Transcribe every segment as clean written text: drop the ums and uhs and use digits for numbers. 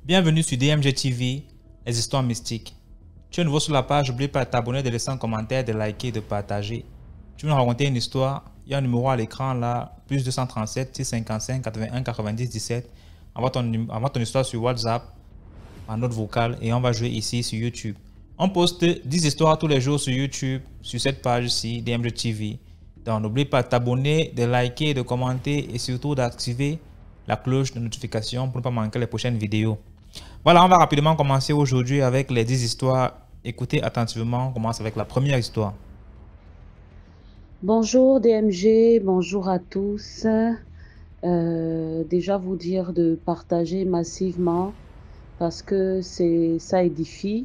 Bienvenue sur DMG TV, les histoires mystiques. Tu es nouveau sur la page, n'oublie pas de t'abonner, de laisser un commentaire, de liker, de partager. Tu veux nous raconter une histoire? Il y a un numéro à l'écran là, plus 237 655 81 90 17. Envoie ton histoire sur WhatsApp, en note vocale, et on va jouer ici sur YouTube. On poste 10 histoires tous les jours sur YouTube, sur cette page-ci, DMG TV. Donc n'oublie pas de t'abonner, de liker, de commenter et surtout d'activer la cloche de notification pour ne pas manquer les prochaines vidéos. Voilà, on va rapidement commencer aujourd'hui avec les 10 histoires. Écoutez attentivement, on commence avec la première histoire. Bonjour DMG, bonjour à tous. Déjà vous dire de partager massivement parce que ça édifie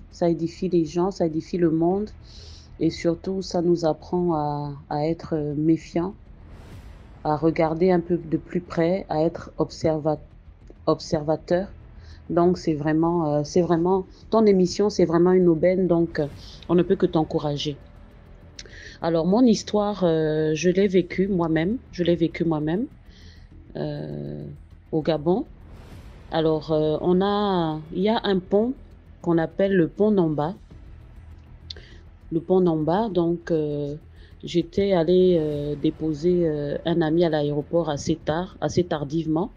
les gens, ça édifie le monde et surtout ça nous apprend à être méfiants, à regarder un peu de plus près, à être observateur. Donc c'est vraiment ton émission, c'est vraiment une aubaine, donc on ne peut que t'encourager. Alors mon histoire, je l'ai vécue moi-même, au Gabon. Alors il y a un pont qu'on appelle le pont Namba. Le pont Namba, donc j'étais allée déposer un ami à l'aéroport assez tardivement.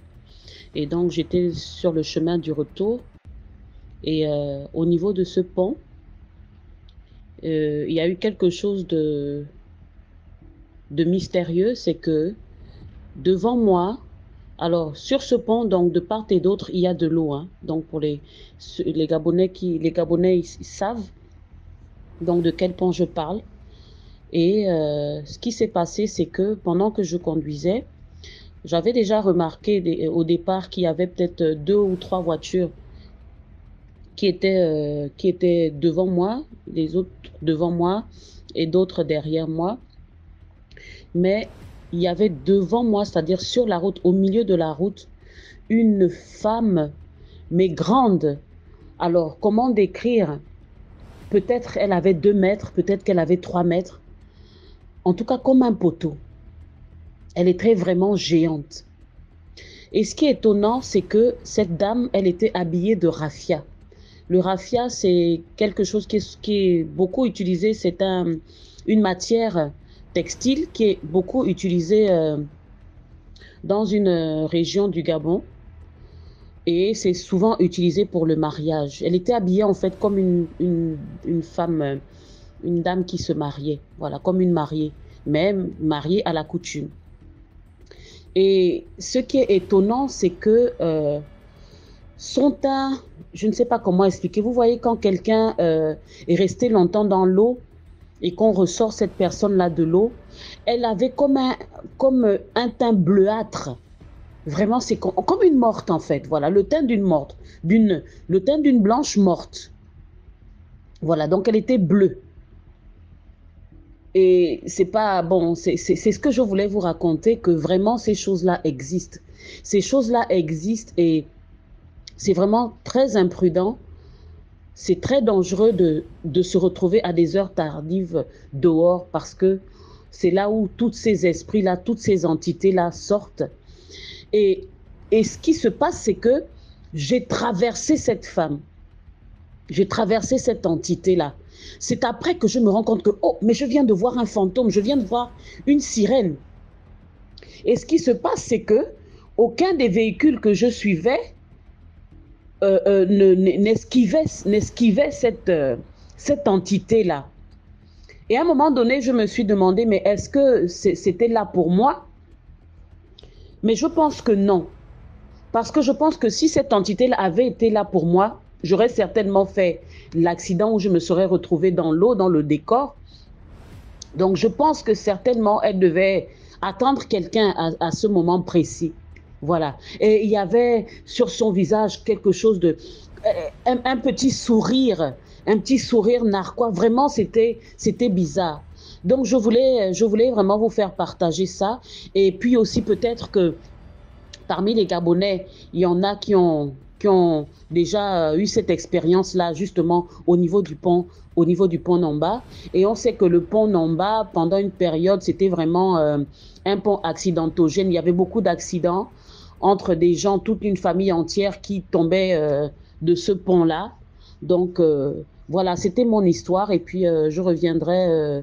Et donc, j'étais sur le chemin du retour. Et au niveau de ce pont, il y a eu quelque chose de mystérieux. C'est que devant moi, alors sur ce pont, donc de part et d'autre, il y a de l'eau. Hein. Donc pour les Gabonais, ils savent donc de quel pont je parle. Et ce qui s'est passé, c'est que pendant que je conduisais, j'avais déjà remarqué au départ qu'il y avait peut-être 2 ou 3 voitures qui étaient devant moi, les autres devant moi et d'autres derrière moi. Mais il y avait devant moi, c'est-à-dire sur la route, au milieu de la route, une femme, mais grande. Alors, comment décrire? Peut-être elle avait 2 mètres, peut-être qu'elle avait 3 mètres. En tout cas, comme un poteau. Elle était vraiment géante. Et ce qui est étonnant, c'est que cette dame, elle était habillée de raffia. Le raffia, c'est quelque chose qui est beaucoup utilisé. C'est une matière textile qui est beaucoup utilisée dans une région du Gabon. Et c'est souvent utilisé pour le mariage. Elle était habillée en fait comme une femme, une dame qui se mariait. Voilà, comme une mariée, même mariée à la coutume. Et ce qui est étonnant, c'est que son teint, je ne sais pas comment expliquer. Vous voyez, quand quelqu'un est resté longtemps dans l'eau et qu'on ressort cette personne-là de l'eau, elle avait comme un teint bleuâtre. Vraiment, c'est comme une morte en fait. Voilà, le teint d'une morte, le teint d'une blanche morte. Voilà, donc elle était bleue. Et c'est pas bon, c'est ce que je voulais vous raconter, que vraiment ces choses-là existent. Ces choses-là existent et c'est vraiment très imprudent. C'est très dangereux de se retrouver à des heures tardives dehors parce que c'est là où tous ces esprits-là, toutes ces entités-là sortent. Et ce qui se passe, c'est que j'ai traversé cette femme. J'ai traversé cette entité-là. C'est après que je me rends compte que, oh, mais je viens de voir un fantôme, je viens de voir une sirène. Et ce qui se passe, c'est que aucun des véhicules que je suivais n'esquivait cette entité-là. Et à un moment donné, je me suis demandé, mais est-ce que c'était là pour moi? Mais je pense que non. Parce que je pense que si cette entité-là avait été là pour moi, j'aurais certainement fait l'accident où je me serais retrouvée dans l'eau, dans le décor. Donc, je pense que certainement, elle devait attendre quelqu'un à ce moment précis. Voilà. Et il y avait sur son visage quelque chose de... un petit sourire narquois. Vraiment, c'était bizarre. Donc, je voulais vraiment vous faire partager ça. Et puis aussi, peut-être que parmi les Gabonais, il y en a qui ont déjà eu cette expérience-là, justement, au niveau du pont Namba. Et on sait que le pont Namba, pendant une période, c'était vraiment un pont accidentogène. Il y avait beaucoup d'accidents entre des gens, toute une famille entière qui tombait de ce pont-là. Donc, voilà, c'était mon histoire et puis je reviendrai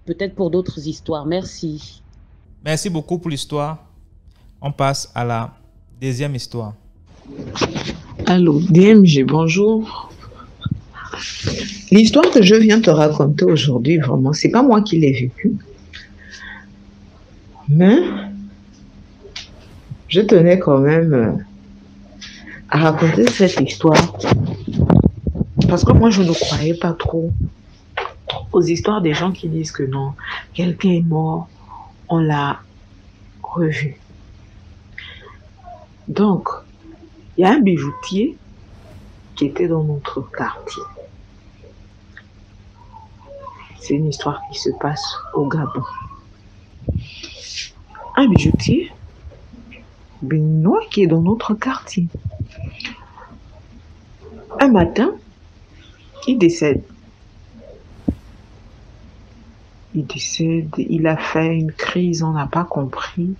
peut-être pour d'autres histoires. Merci. Merci beaucoup pour l'histoire. On passe à la deuxième histoire. Allô, DMG, bonjour. L'histoire que je viens te raconter aujourd'hui, vraiment, c'est pas moi qui l'ai vécue. Mais je tenais quand même à raconter cette histoire. Parce que moi, je ne croyais pas trop aux histoires des gens qui disent que non, quelqu'un est mort, on l'a revu. Donc, il y a un bijoutier qui était dans notre quartier. C'est une histoire qui se passe au Gabon. Un bijoutier béninois qui est dans notre quartier. Un matin, il décède. Il décède, il a fait une crise, on n'a pas compris.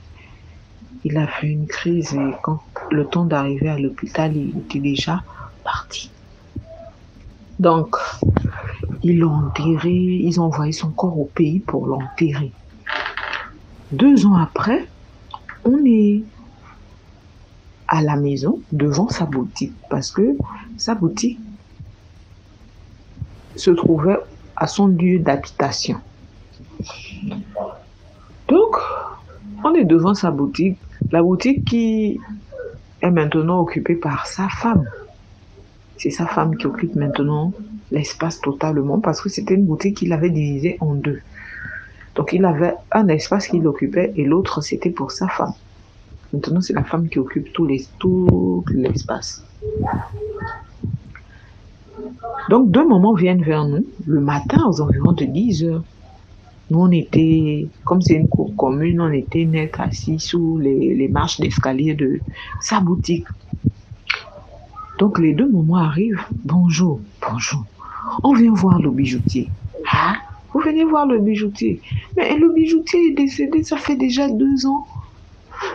Il a fait une crise et quand le temps d'arriver à l'hôpital, il était déjà parti. Donc, ils l'ont enterré, ils ont envoyé son corps au pays pour l'enterrer. 2 ans après, on est à la maison devant sa boutique parce que sa boutique se trouvait à son lieu d'habitation. Donc, on est devant sa boutique, la boutique qui est maintenant occupée par sa femme. C'est sa femme qui occupe maintenant l'espace totalement parce que c'était une boutique qu'il avait divisée en 2. Donc, il avait un espace qu'il occupait et l'autre, c'était pour sa femme. Maintenant, c'est la femme qui occupe tout l'espace. Donc, 2 mamans viennent vers nous le matin aux environs de 10 heures. Nous, on était, comme c'est une cour commune, on était net assis sous les marches d'escalier de sa boutique. Donc, les 2 mamans arrivent. Bonjour, bonjour. On vient voir le bijoutier. Ah, vous venez voir le bijoutier. Mais le bijoutier est décédé, ça fait déjà 2 ans.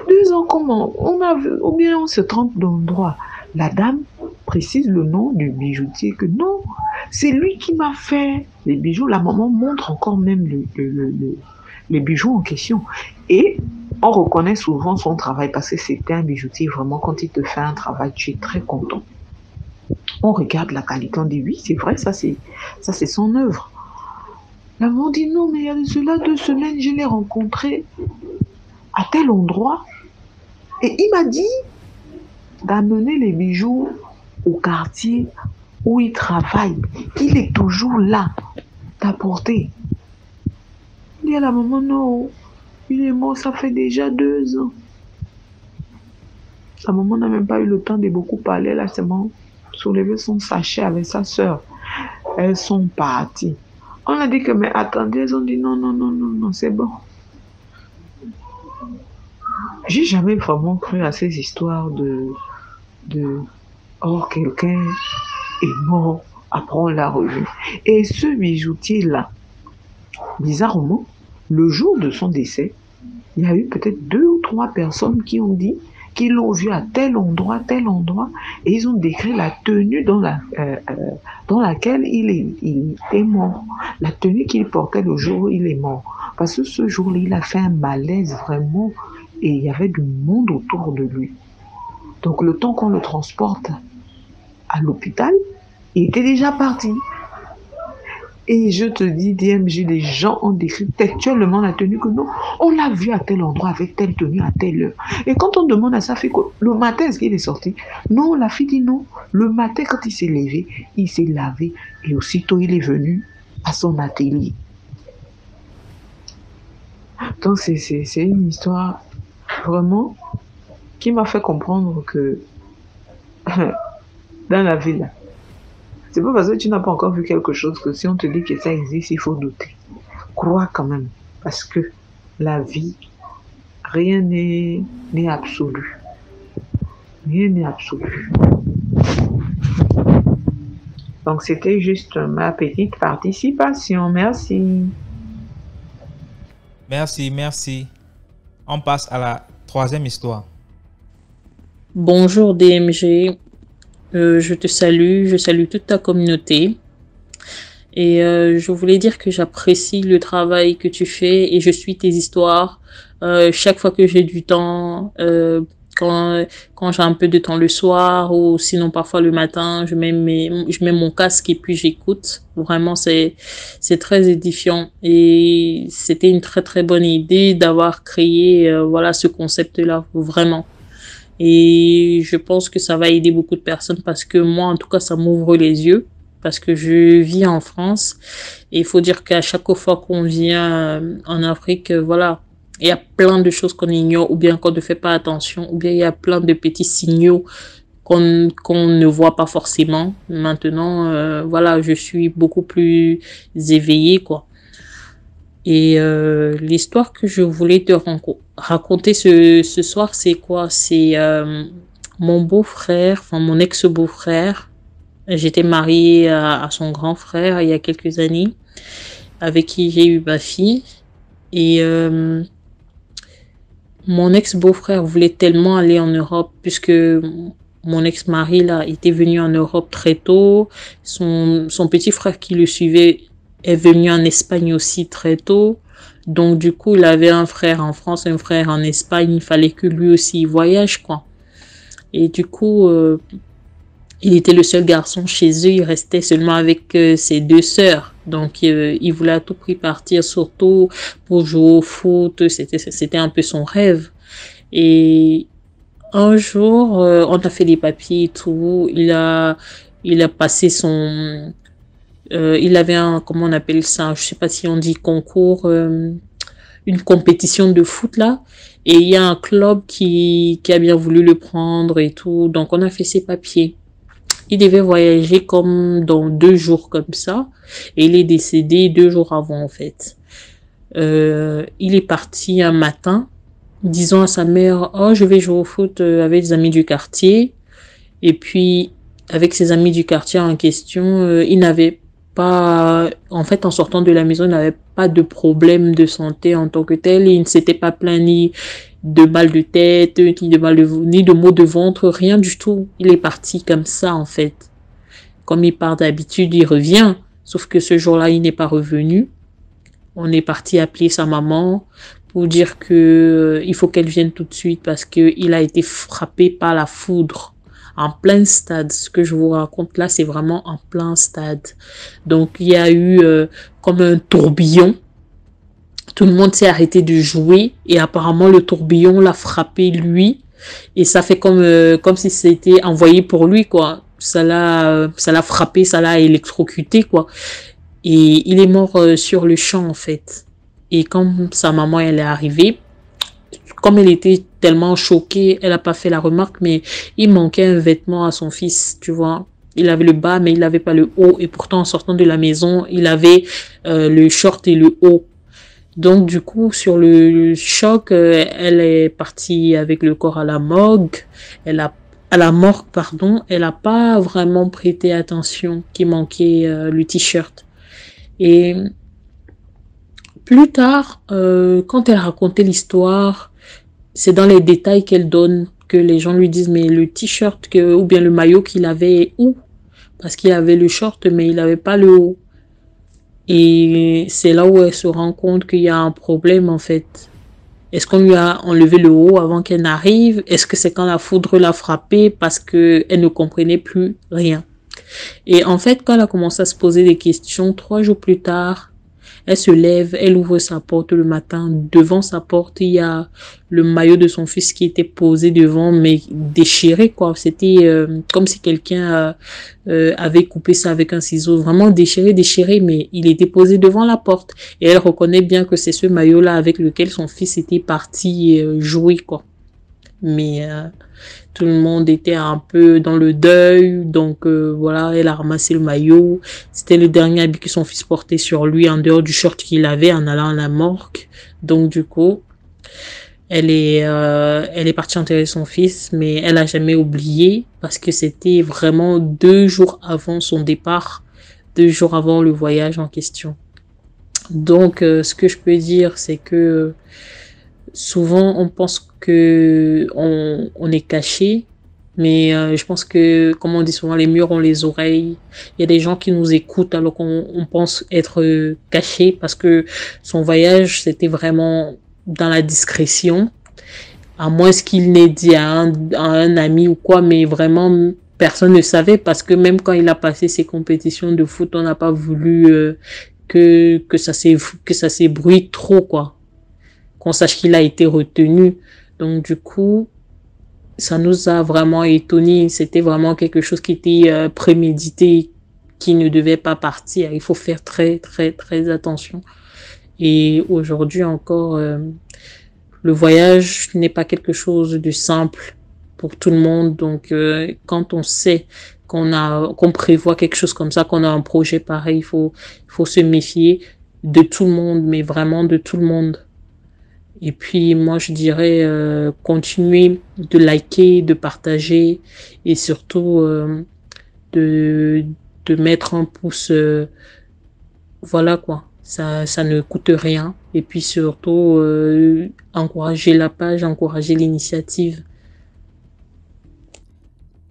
2 ans comment? Ou bien on se trompe d'endroit. La dame précise le nom du bijoutier que non, c'est lui qui m'a fait les bijoux. La maman montre encore même les bijoux en question. Et on reconnaît souvent son travail parce que c'était un bijoutier vraiment, quand il te fait un travail, tu es très content. On regarde la qualité, on dit oui, c'est vrai, ça c'est son œuvre. La maman dit non, mais il y a de cela 2 semaines, je l'ai rencontré à tel endroit et il m'a dit d'amener les bijoux au quartier où il travaille. Il est toujours là d'apporter. Il dit à la maman non, il est mort, ça fait déjà 2 ans. La maman n'a même pas eu le temps de beaucoup parler, elle a seulement soulevé son sachet avec sa soeur. Elles sont parties. On a dit que mais attendez, elles ont dit non, c'est bon. J'ai jamais vraiment cru à ces histoires de oh, quelqu'un est mort, après on l'a revu. Et ce bijoutier-là, bizarrement, le jour de son décès, il y a eu peut-être 2 ou 3 personnes qui ont dit qu'ils l'ont vu à tel endroit, et ils ont décrit la tenue dans laquelle il est mort, la tenue qu'il portait le jour où il est mort. Parce que ce jour-là, il a fait un malaise vraiment, et il y avait du monde autour de lui. Donc le temps qu'on le transporte à l'hôpital, il était déjà parti. Et je te dis, DMG, les gens ont décrit textuellement la tenue que non, on l'a vu à tel endroit avec telle tenue à telle heure. Et quand on demande à sa fille, le matin, est-ce qu'il est sorti? Non, la fille dit non. Le matin, quand il s'est levé, il s'est lavé et aussitôt il est venu à son atelier. Donc c'est une histoire vraiment qui m'a fait comprendre que dans la vie là, c'est pas parce que tu n'as pas encore vu quelque chose que si on te dit que ça existe, il faut douter. Crois quand même, parce que la vie, rien n'est absolu. Rien n'est absolu. Donc c'était juste ma petite participation. Merci. Merci. On passe à la 3e histoire. Bonjour DMG. Je te salue, je salue toute ta communauté. Et je voulais dire que j'apprécie le travail que tu fais et je suis tes histoires. Chaque fois que j'ai du temps, quand, quand j'ai un peu de temps le soir ou sinon parfois le matin, je mets mon casque et puis j'écoute. Vraiment, c'est très édifiant et c'était une très très bonne idée d'avoir créé voilà ce concept-là, vraiment. Et je pense que ça va aider beaucoup de personnes parce que moi, en tout cas, ça m'ouvre les yeux parce que je vis en France et il faut dire qu'à chaque fois qu'on vient en Afrique, voilà, il y a plein de choses qu'on ignore ou bien qu'on ne fait pas attention ou bien il y a plein de petits signaux qu'on ne voit pas forcément. Maintenant, voilà, je suis beaucoup plus éveillée, quoi. Et l'histoire que je voulais te raconter ce soir, c'est quoi? C'est mon beau-frère, enfin mon ex-beau-frère. J'étais mariée à son grand frère il y a quelques années, avec qui j'ai eu ma fille. Et mon ex-beau-frère voulait tellement aller en Europe, puisque mon ex-mari là était venu en Europe très tôt. Son petit frère qui le suivait est venu en Espagne aussi très tôt. Donc du coup, il avait un frère en France, un frère en Espagne. Il fallait que lui aussi voyage, quoi. Et du coup, il était le seul garçon chez eux. Il restait seulement avec ses deux sœurs. Donc il voulait à tout prix partir, surtout pour jouer au foot. C'était un peu son rêve. Et un jour, on a fait les papiers et tout. Il a passé son il avait un, comment on appelle ça, je sais pas si on dit concours, une compétition de foot là. Et il y a un club qui a bien voulu le prendre et tout. Donc on a fait ses papiers. Il devait voyager comme dans 2 jours comme ça. Et il est décédé 2 jours avant en fait. Il est parti un matin, disant à sa mère, oh je vais jouer au foot avec des amis du quartier. Et puis avec ses amis du quartier en question, il n'avait pas, en fait, en sortant de la maison, il n'avait pas de problème de santé en tant que tel. Il ne s'était pas plaint ni de balles de tête, ni de maux de ventre, rien du tout. Il est parti comme ça, en fait. Comme il part d'habitude, il revient. Sauf que ce jour-là, il n'est pas revenu. On est parti appeler sa maman pour dire que il faut qu'elle vienne tout de suite parce que il a été frappé par la foudre. En plein stade. Ce que je vous raconte là, c'est vraiment en plein stade. Donc, il y a eu comme un tourbillon. Tout le monde s'est arrêté de jouer et apparemment, le tourbillon l'a frappé lui. Et ça fait comme si c'était envoyé pour lui, quoi. Ça l'a frappé, ça l'a électrocuté, quoi. Et il est mort sur le champ, en fait. Et quand sa maman, elle est arrivée, comme elle était tellement choquée, elle n'a pas fait la remarque, mais il manquait un vêtement à son fils, tu vois. Il avait le bas, mais il n'avait pas le haut. Et pourtant, en sortant de la maison, il avait le short et le haut. Donc, du coup, sur le choc, elle est partie avec le corps à la morgue. À la morgue, pardon. Elle n'a pas vraiment prêté attention qu'il manquait le t-shirt. Et plus tard, quand elle racontait l'histoire, c'est dans les détails qu'elle donne que les gens lui disent mais le t-shirt ou bien le maillot qu'il avait est où? Parce qu'il avait le short mais il n'avait pas le haut. Et c'est là où elle se rend compte qu'il y a un problème en fait. Est-ce qu'on lui a enlevé le haut avant qu'elle n'arrive? Est-ce que c'est quand la foudre l'a frappée parce qu'elle ne comprenait plus rien? Et en fait, quand elle a commencé à se poser des questions, 3 jours plus tard, elle se lève, elle ouvre sa porte le matin. Devant sa porte, il y a le maillot de son fils qui était posé devant, mais déchiré, quoi. C'était comme si quelqu'un avait coupé ça avec un ciseau. Vraiment déchiré, mais il était posé devant la porte. Et elle reconnaît bien que c'est ce maillot-là avec lequel son fils était parti jouer, quoi. Mais tout le monde était un peu dans le deuil, donc voilà, elle a ramassé le maillot. C'était le dernier habit que son fils portait sur lui en dehors du short qu'il avait en allant à la morgue. Donc du coup, elle est partie enterrer son fils, mais elle a jamais oublié parce que c'était vraiment 2 jours avant son départ, 2 jours avant le voyage en question. Donc ce que je peux dire, c'est que souvent on pense que on est caché, Mais je pense que, comme on dit souvent, les murs ont les oreilles. Il y a des gens qui nous écoutent alors qu'on pense être cachés parce que son voyage, c'était vraiment dans la discrétion. À moins qu'il n'ait dit à un ami ou quoi, mais vraiment, personne ne savait parce que même quand il a passé ses compétitions de foot, on n'a pas voulu que ça s'ébruite trop, quoi. Qu'on sache qu'il a été retenu. Donc, du coup, ça nous a vraiment étonnés. C'était vraiment quelque chose qui était prémédité, qui ne devait pas partir. Il faut faire très, très, très attention. Et aujourd'hui encore, le voyage n'est pas quelque chose de simple pour tout le monde. Donc, quand on sait qu'on prévoit quelque chose comme ça, qu'on a un projet pareil, il faut se méfier de tout le monde, mais vraiment de tout le monde. Et puis, moi, je dirais, continuer de liker, de partager et surtout, de mettre un pouce, voilà quoi. Ça ne coûte rien. Et puis surtout, encourager la page, encourager l'initiative.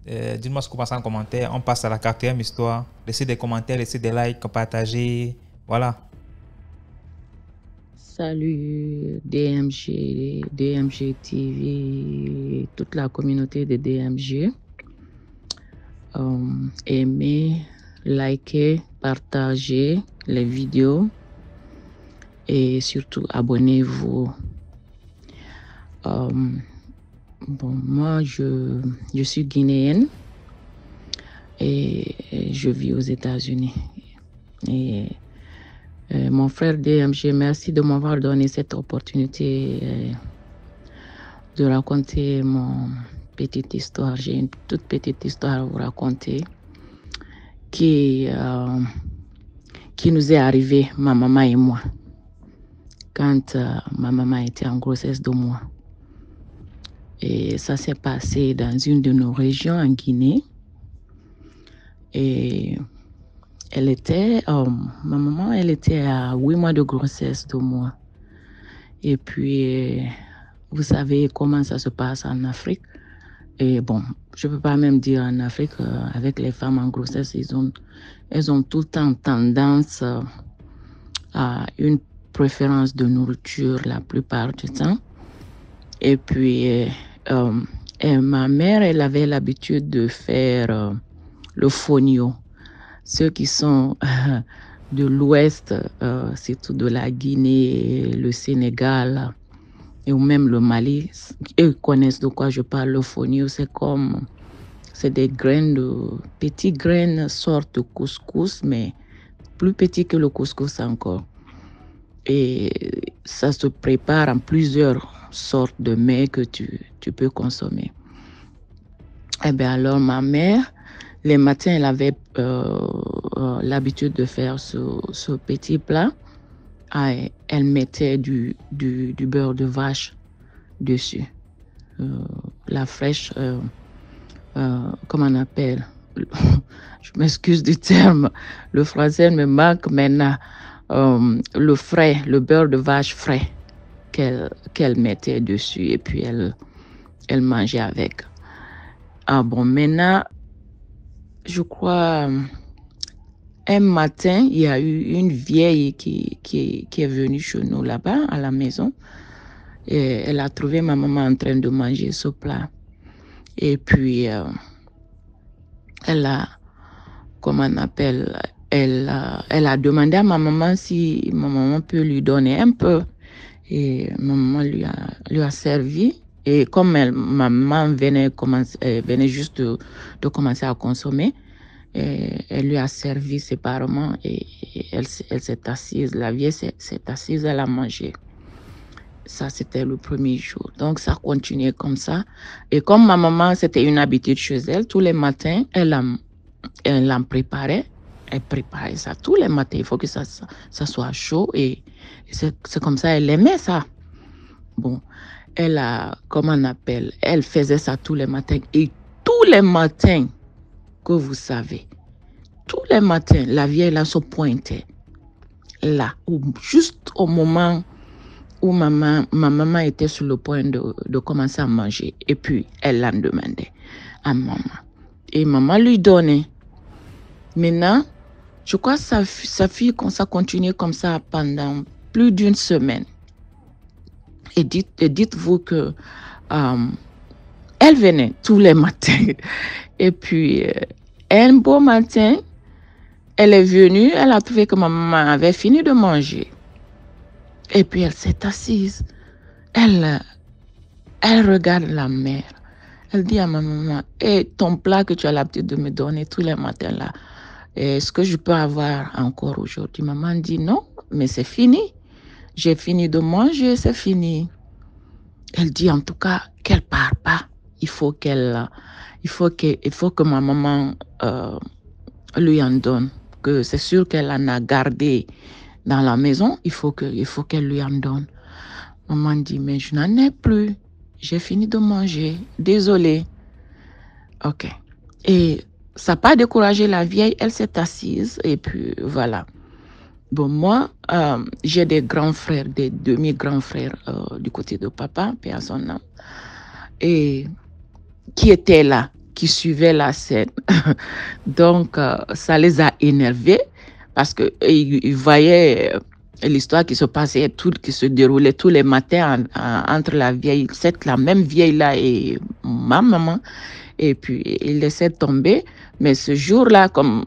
Dites-moi ce que vous pensez en commentaire. On passe à la 4e histoire. Laissez des commentaires, laissez des likes, partagez. Voilà. Salut DMG TV, toute la communauté de DMG. Aimez, likez, partagez les vidéos et surtout abonnez-vous. Bon, moi je suis guinéenne et je vis aux États-Unis. Et mon frère DMG, merci de m'avoir donné cette opportunité de raconter mon petite histoire. J'ai une toute petite histoire à vous raconter qui nous est arrivée, ma maman et moi, quand ma maman était en grossesse de moi. Et ça s'est passé dans une de nos régions en Guinée. Et ma maman, elle était à 8 mois de grossesse de moi. Et puis, vous savez comment ça se passe en Afrique. Et bon, je ne peux pas même dire en Afrique, avec les femmes en grossesse, elles ont tout le temps tendance à une préférence de nourriture la plupart du temps. Et puis, ma mère, elle avait l'habitude de faire le fonio. Ceux qui sont de l'Ouest, surtout de la Guinée, le Sénégal et ou même le Mali, eux connaissent de quoi je parle. Le fonio, c'est des graines, petites graines, sorte de couscous, mais plus petit que le couscous encore. Et ça se prépare en plusieurs sortes de mets que tu peux consommer. Eh bien alors, ma mère, les matins, elle avait l'habitude de faire ce petit plat. Elle mettait du beurre de vache dessus. La fraîche, comment on appelle? Je m'excuse du terme. Le français me manque maintenant. Le frais, le beurre de vache frais qu'elle mettait dessus et puis elle mangeait avec. Ah bon, maintenant, je crois, un matin, il y a eu une vieille qui est venue chez nous là-bas, à la maison. Et elle a trouvé ma maman en train de manger ce plat. Et puis, elle a, comment on appelle, elle a demandé à ma maman si ma maman peut lui donner un peu. Et ma maman lui a servi. Et comme ma maman venait juste de commencer à consommer, elle lui a servi séparément et elle s'est assise. La vieille s'est assise, elle a mangé. Ça, c'était le premier jour. Donc, ça continuait comme ça. Et comme ma maman, c'était une habitude chez elle, tous les matins, elle en préparait. Elle préparait ça tous les matins. Il faut que ça soit chaud. Et c'est comme ça, elle aimait ça. Bon, comment on appelle, elle faisait ça tous les matins. Et tous les matins, que vous savez, tous les matins, la vieille là se pointait. Là, juste au moment où ma maman était sur le point de commencer à manger. Et puis, elle l'en demandait. à maman. Et maman lui donnait. Maintenant, je crois que ça continuait comme ça pendant plus d'une semaine. Et dites-vous que elle venait tous les matins. Et puis, un beau matin, elle est venue, elle a trouvé que ma maman avait fini de manger. Et puis, elle s'est assise. Elle regarde la mère. Elle dit à ma maman, ton plat que tu as l'habitude de me donner tous les matins là, est-ce que je peux avoir encore aujourd'hui? Maman dit non, mais c'est fini. J'ai fini de manger, c'est fini. Elle dit en tout cas qu'elle part pas. Il faut que ma maman lui en donne. Que c'est sûr qu'elle en a gardé dans la maison. Il faut qu'elle lui en donne. Maman dit mais je n'en ai plus. J'ai fini de manger. Désolée. Ok. Et ça n'a pas découragé la vieille. Elle s'est assise et puis voilà. Bon, moi, j'ai des grands frères, des demi-grands frères du côté de papa, paix à son âme, et qui étaient là, qui suivaient la scène. Donc, ça les a énervés parce qu'ils voyaient l'histoire qui se passait, qui se déroulait tous les matins entre la même vieille-là et ma maman. Et puis, ils laissaient tomber. Mais ce jour-là, comme...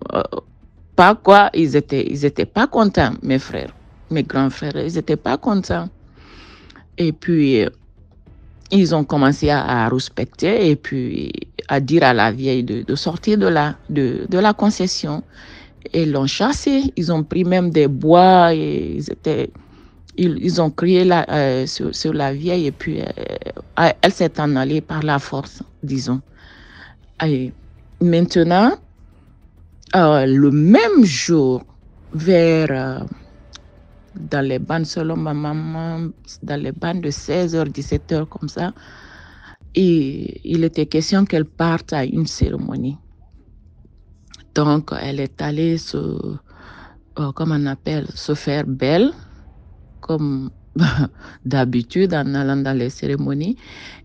pas quoi, ils étaient pas contents, mes frères, mes grands frères, ils étaient pas contents. Et puis, ils ont commencé à respecter et puis à dire à la vieille de sortir de la concession. Et l'ont chassé, ils ont pris même des bois et ils ont crié sur la vieille et puis elle s'est en allée par la force, disons. Et maintenant, le même jour, dans les bandes selon ma maman, dans les bandes de 16h, 17h comme ça, et il était question qu'elle parte à une cérémonie. Donc, elle est allée se faire belle, comme d'habitude en allant dans les cérémonies.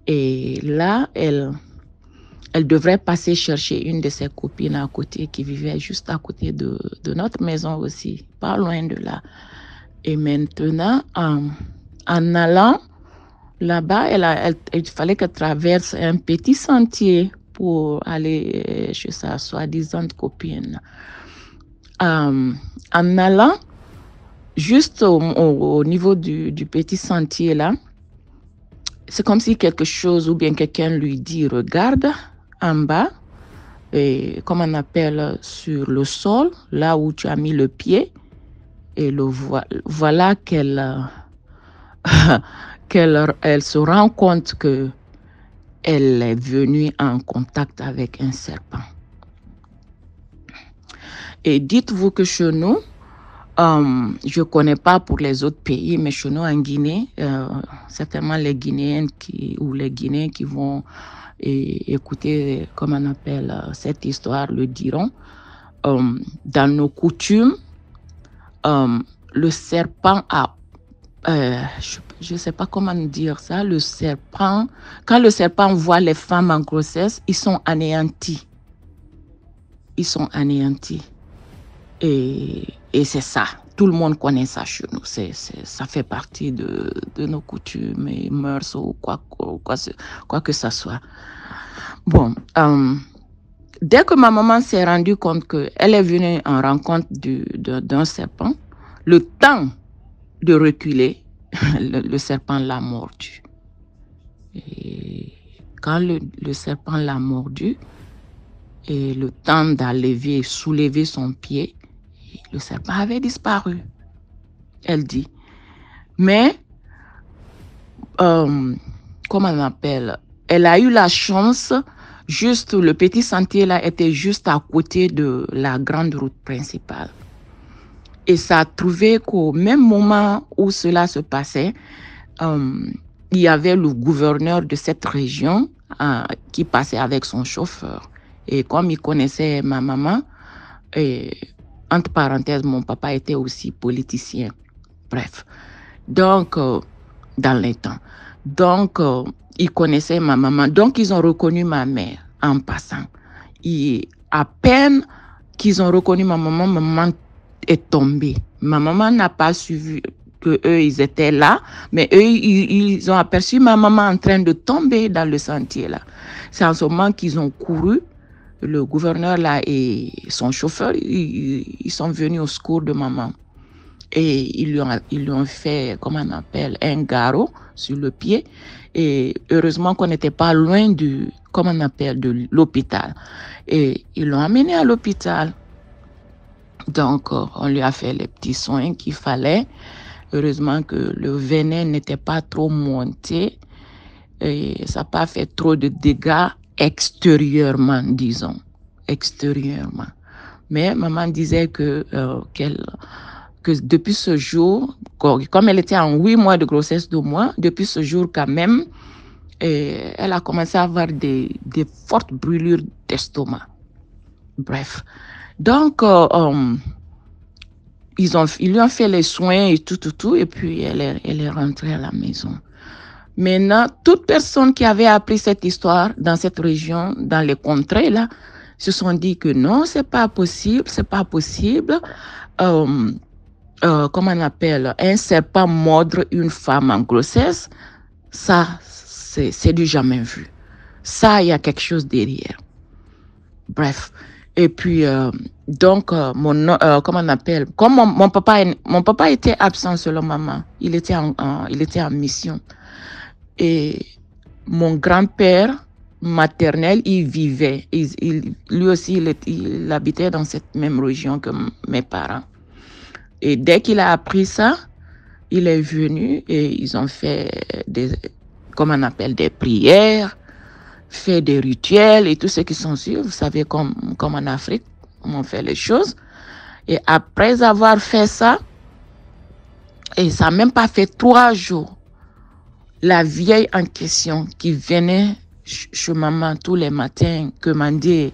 Et là, elle devrait passer chercher une de ses copines à côté qui vivait juste à côté de notre maison aussi, pas loin de là. Et maintenant, en allant là-bas, il fallait qu'elle traverse un petit sentier pour aller chez sa soi-disant copine. En allant, juste au niveau du petit sentier là, c'est comme si quelque chose ou bien quelqu'un lui dit « Regarde en bas », et comme on appelle sur le sol, là où tu as mis le pied, et voilà qu'elle se rend compte que elle est venue en contact avec un serpent. Et dites-vous que chez nous, je ne connais pas pour les autres pays, mais chez nous en Guinée, certainement les Guinéennes ou les Guinéens qui vont écouter, comme on appelle cette histoire, le diront. Dans nos coutumes, le serpent je ne sais pas comment dire ça, quand le serpent voit les femmes en grossesse, ils sont anéantis. Ils sont anéantis. Et c'est ça. Tout le monde connaît ça chez nous. Ça fait partie de nos coutumes et mœurs ou quoi que ça soit. Bon, dès que ma maman s'est rendue compte qu'elle est venue en rencontre d'un serpent, le temps de reculer, le serpent l'a mordu. Et quand le serpent l'a mordu, et le temps d'aller soulever son pied, le serpent avait disparu, elle dit. Mais, comment on appelle, elle a eu la chance, juste le petit sentier là était juste à côté de la grande route principale. Et ça a trouvé qu'au même moment où cela se passait, il y avait le gouverneur de cette région qui passait avec son chauffeur. Et comme il connaissait ma maman, entre parenthèses, mon papa était aussi politicien. Bref. Donc, dans les temps. Donc, ils connaissaient ma maman. Donc, ils ont reconnu ma mère en passant. Et à peine qu'ils ont reconnu ma maman est tombée. Ma maman n'a pas suivi que eux ils étaient là, mais eux ils ont aperçu ma maman en train de tomber dans le sentier là. C'est en ce moment qu'ils ont couru. Le gouverneur là et son chauffeur, ils sont venus au secours de maman. Et ils lui ont fait, comment on appelle, un garrot sur le pied. Et heureusement qu'on n'était pas loin de l'hôpital. Et ils l'ont amené à l'hôpital. Donc, on lui a fait les petits soins qu'il fallait. Heureusement que le venin n'était pas trop monté. Et ça n'a pas fait trop de dégâts extérieurement, disons. Extérieurement. Mais maman disait que depuis ce jour, comme elle était en 8 mois de grossesse de moi, depuis ce jour quand même, elle a commencé à avoir des fortes brûlures d'estomac. Bref. Donc, ils lui ont fait les soins et tout, et puis elle est rentrée à la maison. Maintenant, toute personne qui avait appris cette histoire dans cette région, dans les contrées là, se sont dit que non, c'est pas possible. Comment on appelle, un serpent mordre une femme en grossesse, ça, c'est du jamais vu. Ça, il y a quelque chose derrière. Bref. Et puis, donc, comment on appelle, comme mon papa était absent selon maman, il était en mission. Et mon grand-père maternel, il vivait, lui aussi, il habitait dans cette même région que mes parents. Et dès qu'il a appris ça, il est venu et ils ont fait des prières, fait des rituels et tout ce qui s'ensuit. Vous savez, comme en Afrique, on fait les choses. Et après avoir fait ça, et ça n'a même pas fait 3 jours, la vieille en question qui venait chez maman tous les matins commander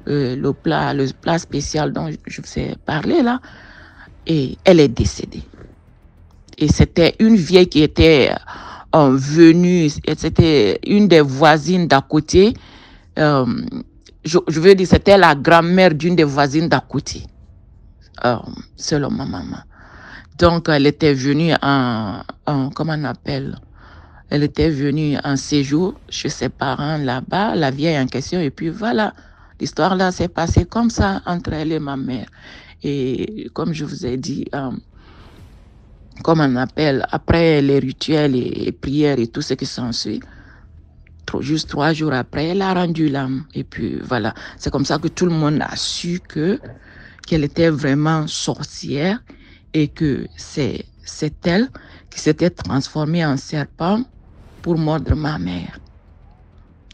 le plat spécial dont je vous ai parlé là, et elle est décédée. Et c'était une vieille qui était venue, c'était une des voisines d'à côté. Je veux dire, c'était la grand-mère d'une des voisines d'à côté, selon ma maman. Donc, elle était venue elle était venue en séjour chez ses parents là-bas, la vieille en question, et puis voilà, l'histoire là s'est passée comme ça entre elle et ma mère. Et comme je vous ai dit, après les rituels et prières et tout ce qui s'ensuit, juste 3 jours après, elle a rendu l'âme. Et puis voilà, c'est comme ça que tout le monde a su qu'elle était vraiment sorcière et que c'est elle qui s'était transformée en serpent pour mordre ma mère.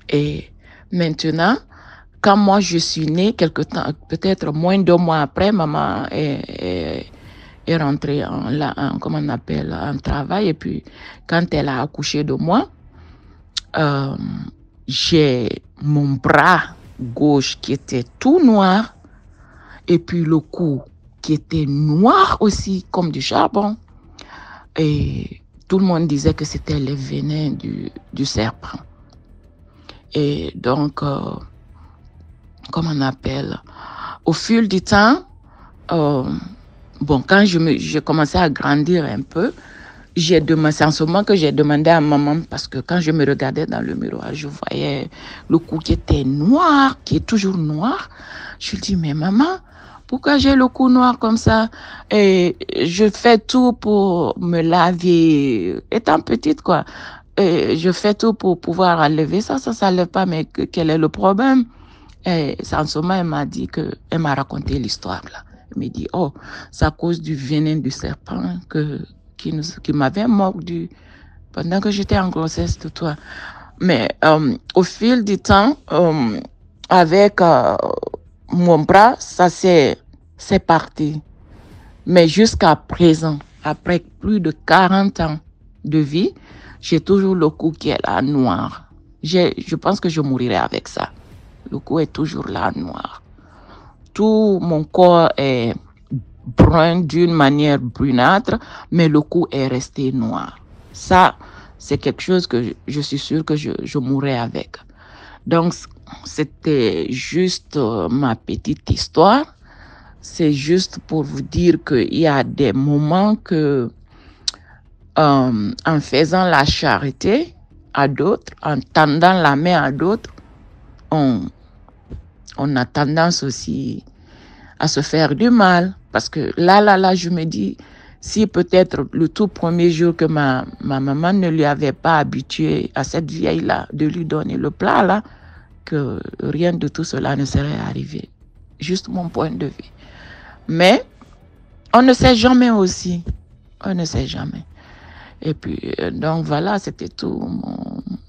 Et maintenant, quand moi je suis née, quelque temps, peut-être moins de 2 mois après, maman est rentrée en travail. Et puis, quand elle a accouché de moi, j'ai mon bras gauche qui était tout noir et puis le cou qui était noir aussi, comme du charbon. Et tout le monde disait que c'était le venin du serpent. Et donc, au fil du temps, quand j'ai commencé à grandir un peu, c'est en ce moment que j'ai demandé à maman, parce que quand je me regardais dans le miroir, je voyais le cou qui était noir, qui est toujours noir. Je lui dis, mais maman, pourquoi j'ai le cou noir comme ça? Et je fais tout pour me laver, étant petite, quoi. Et je fais tout pour pouvoir enlever ça ne lève pas, mais quel est le problème? Et en ce moment, elle m'a raconté l'histoire, là. Elle m'a dit, oh, c'est à cause du venin du serpent qui m'avait mordu pendant que j'étais en grossesse de toi. Mais au fil du temps, avec mon bras, ça c'est parti. Mais jusqu'à présent, après plus de 40 ans de vie, j'ai toujours le cou qui est là, noir. Je pense que je mourirai avec ça. Le cou est toujours là, noir. Tout mon corps est brun d'une manière brunâtre, mais le cou est resté noir. Ça, c'est quelque chose que je suis sûre que je mourrai avec. Donc, c'était juste ma petite histoire. C'est juste pour vous dire qu'il y a des moments que, en faisant la charité à d'autres, en tendant la main à d'autres, on a tendance aussi à se faire du mal. Parce que là, je me dis, si peut-être le tout premier jour que ma maman ne lui avait pas habitué à cette vieille-là de lui donner le plat, là, que rien de tout cela ne serait arrivé. Juste mon point de vue. Mais on ne sait jamais aussi. On ne sait jamais. Et puis, donc voilà, c'était tout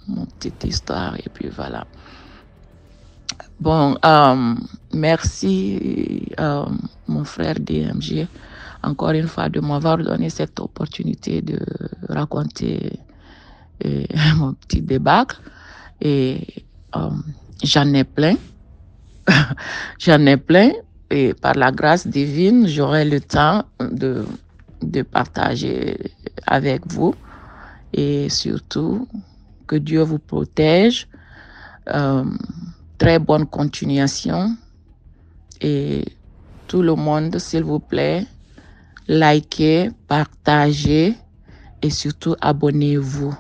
mon petite histoire. Et puis voilà. Bon, merci mon frère DMG, encore une fois, de m'avoir donné cette opportunité de raconter mon petit débâcle. Et j'en ai plein. J'en ai plein. Et par la grâce divine, j'aurai le temps de partager avec vous. Et surtout, que Dieu vous protège. Très bonne continuation. Et tout le monde, s'il vous plaît, likez, partagez et surtout abonnez-vous.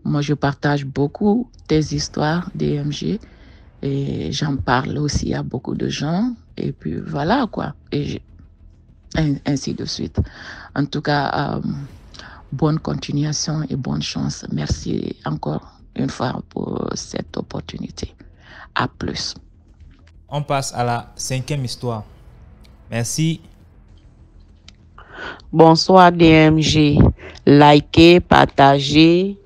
Moi, je partage beaucoup des histoires DMG et j'en parle aussi à beaucoup de gens. Et puis voilà quoi. Et ainsi de suite. En tout cas, bonne continuation et bonne chance. Merci encore une fois pour cette opportunité. À plus. On passe à la 5e histoire. Merci. Bonsoir DMG. Likez, partagez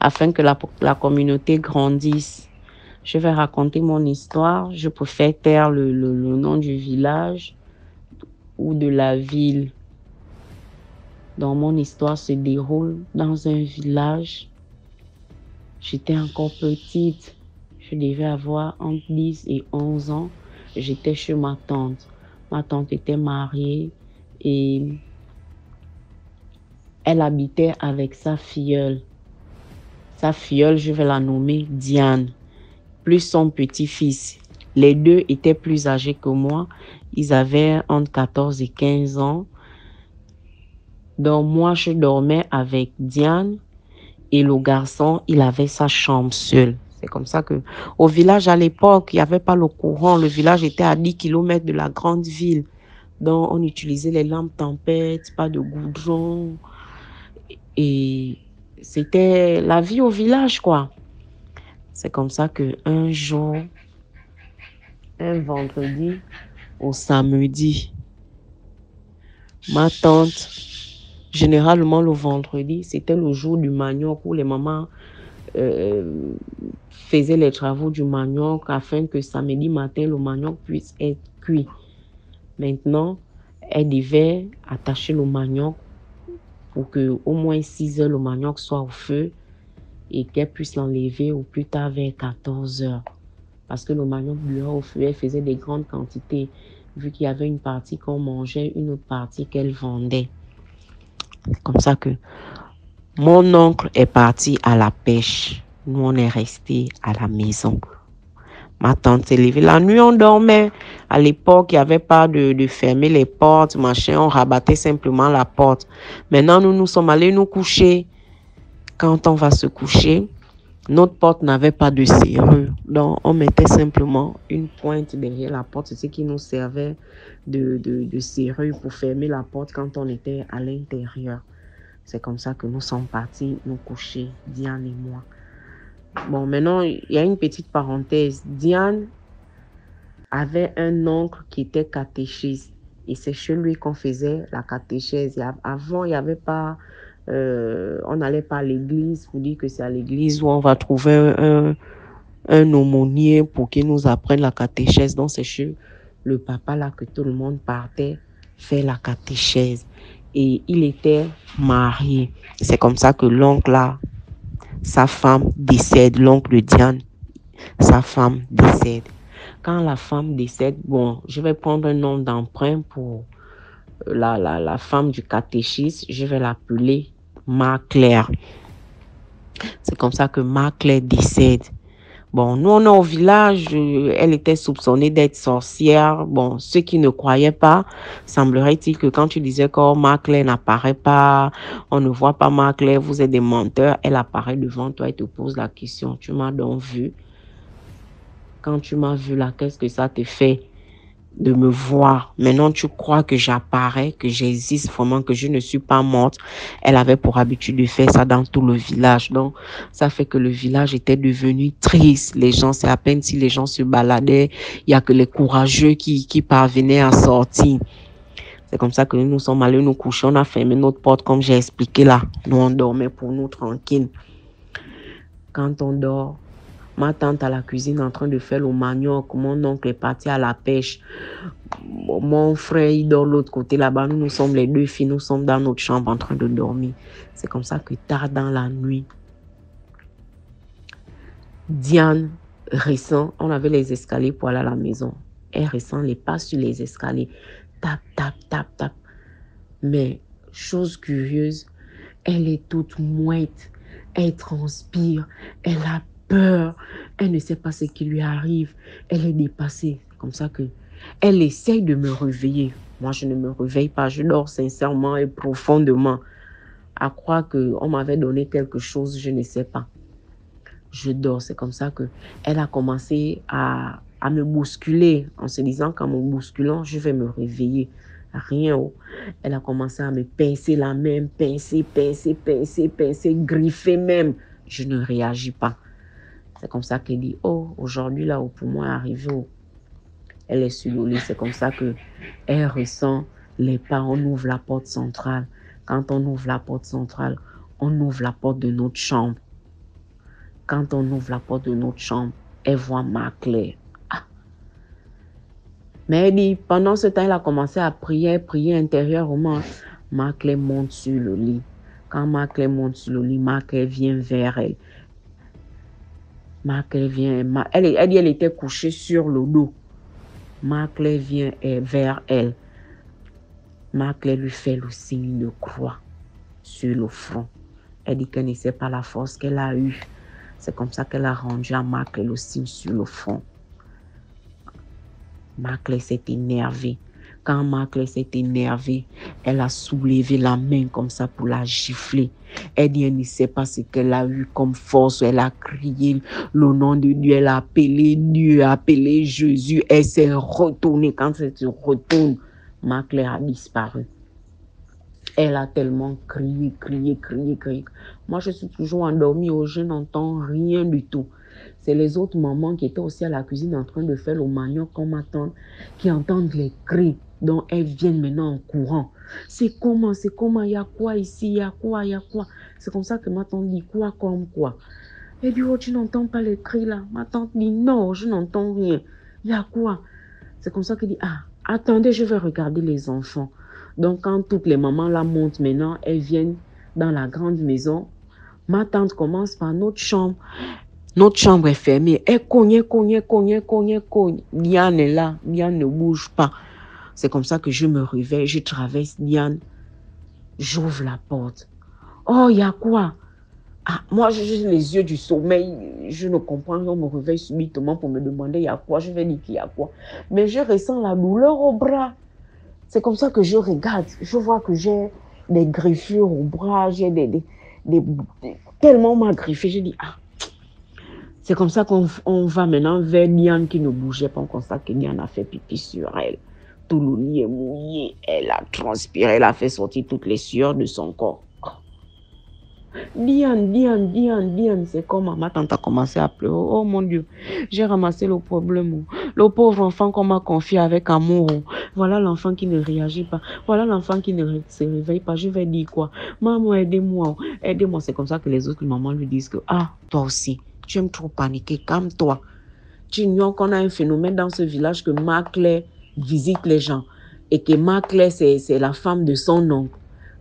afin que la communauté grandisse. Je vais raconter mon histoire. Je préfère taire le nom du village ou de la ville. Dans mon histoire se déroule dans un village. J'étais encore petite. Je devais avoir entre 10 et 11 ans. J'étais chez ma tante. Ma tante était mariée et elle habitait avec sa filleule. Sa filleule, je vais la nommer Diane, plus son petit-fils. Les deux étaient plus âgés que moi. Ils avaient entre 14 et 15 ans. Donc moi, je dormais avec Diane et le garçon, il avait sa chambre seule. C'est comme ça que, au village à l'époque, il n'y avait pas le courant. Le village était à 10 km de la grande ville. Donc, on utilisait les lampes tempêtes, pas de goudron. Et c'était la vie au village, quoi. C'est comme ça que un jour, un vendredi au samedi, ma tante, généralement le vendredi, c'était le jour du manioc où les mamans faisaient les travaux du manioc afin que samedi matin, le manioc puisse être cuit. Maintenant, elle devait attacher le manioc pour que au moins 6 heures, le manioc soit au feu et qu'elle puisse l'enlever au plus tard vers 14 heures. Parce que le manioc buait au feu, elle faisait des grandes quantités, vu qu'il y avait une partie qu'on mangeait, une autre partie qu'elle vendait. C'est comme ça que mon oncle est parti à la pêche. Nous, on est restés à la maison. Ma tante s'est levée. La nuit, on dormait. À l'époque, il n'y avait pas de fermer les portes, machin. On rabattait simplement la porte. Maintenant, nous sommes allés nous coucher. Quand on va se coucher, notre porte n'avait pas de serrure. Donc, on mettait simplement une pointe derrière la porte. C'est ce qui nous servait de serrure pour fermer la porte quand on était à l'intérieur. C'est comme ça que nous sommes partis nous coucher, Diane et moi. Bon, maintenant, il y a une petite parenthèse. Diane avait un oncle qui était catéchiste. Et c'est chez lui qu'on faisait la catéchèse. Avant, il n'y avait pas... on n'allait pas à l'église pour dire que c'est à l'église où on va trouver un aumônier pour qu'il nous apprenne la catéchèse. Donc, c'est chez le papa là que tout le monde partait faire la catéchèse. Et il était marié. C'est comme ça que l'oncle là, sa femme décède, l'oncle de Diane, sa femme décède. Quand la femme décède, bon, je vais prendre un nom d'emprunt pour la femme du catéchiste, je vais l'appeler Ma Claire. C'est comme ça que Ma Claire décède. Bon, nous, on est au village, elle était soupçonnée d'être sorcière. Bon, ceux qui ne croyaient pas, semblerait-il que quand tu disais que Marclay n'apparaît pas, on ne voit pas Marclay, vous êtes des menteurs, elle apparaît devant toi et te pose la question. Tu m'as donc vu? Quand tu m'as vu là, qu'est-ce que ça te fait de me voir? Maintenant, tu crois que j'apparais, que j'existe vraiment, que je ne suis pas morte. Elle avait pour habitude de faire ça dans tout le village. Donc, ça fait que le village était devenu triste. Les gens, c'est à peine si les gens se baladaient. Il n'y a que les courageux qui parvenaient à sortir. C'est comme ça que nous sommes allés nous coucher. On a fermé notre porte, comme j'ai expliqué là. Nous, on dormait pour nous tranquille. Quand on dort, ma tante à la cuisine en train de faire le manioc. Mon oncle est parti à la pêche. Mon frère, il dort de l'autre côté là-bas. Nous sommes les deux filles. Nous sommes dans notre chambre en train de dormir. C'est comme ça que tard dans la nuit, Diane ressent, on avait les escaliers pour aller à la maison. Elle ressent les pas sur les escaliers. Tap, tap, tap, tap. Mais, chose curieuse, elle est toute mouette. Elle transpire. Elle a peur. Elle ne sait pas ce qui lui arrive. Elle est dépassée. C'est comme ça que elle essaye de me réveiller. Moi, je ne me réveille pas. Je dors sincèrement et profondément. À croire qu'on m'avait donné quelque chose, je ne sais pas. Je dors. C'est comme ça que elle a commencé à me bousculer en se disant qu'en me bousculant, je vais me réveiller. Rien. Elle a commencé à me pincer la main, pincer, griffer même. Je ne réagis pas. C'est comme ça qu'elle dit, oh, aujourd'hui, là, pour moi, arrivé. Elle est sur le lit. C'est comme ça qu'elle ressent les pas. On ouvre la porte centrale. Quand on ouvre la porte centrale, on ouvre la porte de notre chambre. Quand on ouvre la porte de notre chambre, elle voit Marclay. Ah. Mais elle dit, pendant ce temps, elle a commencé à prier intérieurement. Marclay monte sur le lit. Quand Marclay monte sur le lit, Marclay vient vers elle. Marclay vient. Elle dit, elle était couchée sur le dos. Marclay vient vers elle. Marclay lui fait le signe de croix sur le front. Elle dit qu'elle ne sait pas la force qu'elle a eue. C'est comme ça qu'elle a rendu à Marclay le signe sur le front. Marclay s'est énervé. Quand Marclay s'est énervé, elle a soulevé la main comme ça pour la gifler. Elle dit, elle ne sait pas ce qu'elle a eu comme force. Elle a crié le nom de Dieu. Elle a appelé Dieu, appelé Jésus. Elle s'est retournée. Quand elle se retourne, Marclay a disparu. Elle a tellement crié. Moi, je suis toujours endormie. Je n'entends rien du tout. C'est les autres mamans qui étaient aussi à la cuisine en train de faire le manioc comme ma tante, qui entendent les cris. Donc, elles viennent maintenant en courant. C'est comment, il y a quoi ici, il y a quoi. C'est comme ça que ma tante dit quoi comme quoi. Elle dit, oh, tu n'entends pas les cris là. Ma tante dit, non, je n'entends rien. Il y a quoi? C'est comme ça qu'elle dit, ah, attendez, je vais regarder les enfants. Donc, quand toutes les mamans là montent maintenant, elles viennent dans la grande maison. Ma tante commence par notre chambre. Notre chambre est fermée. Elle cogne. Diane est là. Diane ne bouge pas. C'est comme ça que je me réveille. Je traverse Diane. J'ouvre la porte. Oh, il y a quoi? Ah, moi, j'ai les yeux du sommeil. Je ne comprends rien. On me réveille subitement pour me demander il y a quoi. Je vais dire qu'il y a quoi. Mais je ressens la douleur au bras. C'est comme ça que je regarde. Je vois que j'ai des griffures au bras. J'ai tellement on m'a griffé. Je dis, ah. C'est comme ça qu'on va maintenant vers Diane qui ne bougeait pas. On constate que Diane a fait pipi sur elle. Tout le lit est mouillé. Elle a transpiré. Elle a fait sortir toutes les sueurs de son corps. Diane, c'est comme ma tante a commencé à pleurer. Oh mon Dieu, j'ai ramassé le problème. Le pauvre enfant qu'on m'a confié avec amour. Voilà l'enfant qui ne réagit pas. Voilà l'enfant qui ne se réveille pas. Je vais dire quoi? Maman, aidez-moi. Aidez-moi. C'est comme ça que les autres mamans lui disent que, ah, toi aussi, tu aimes trop paniquer. Calme-toi. Tu ignores qu'on a un phénomène dans ce village que Marclay visite les gens. Et que Marclay, c'est la femme de son oncle.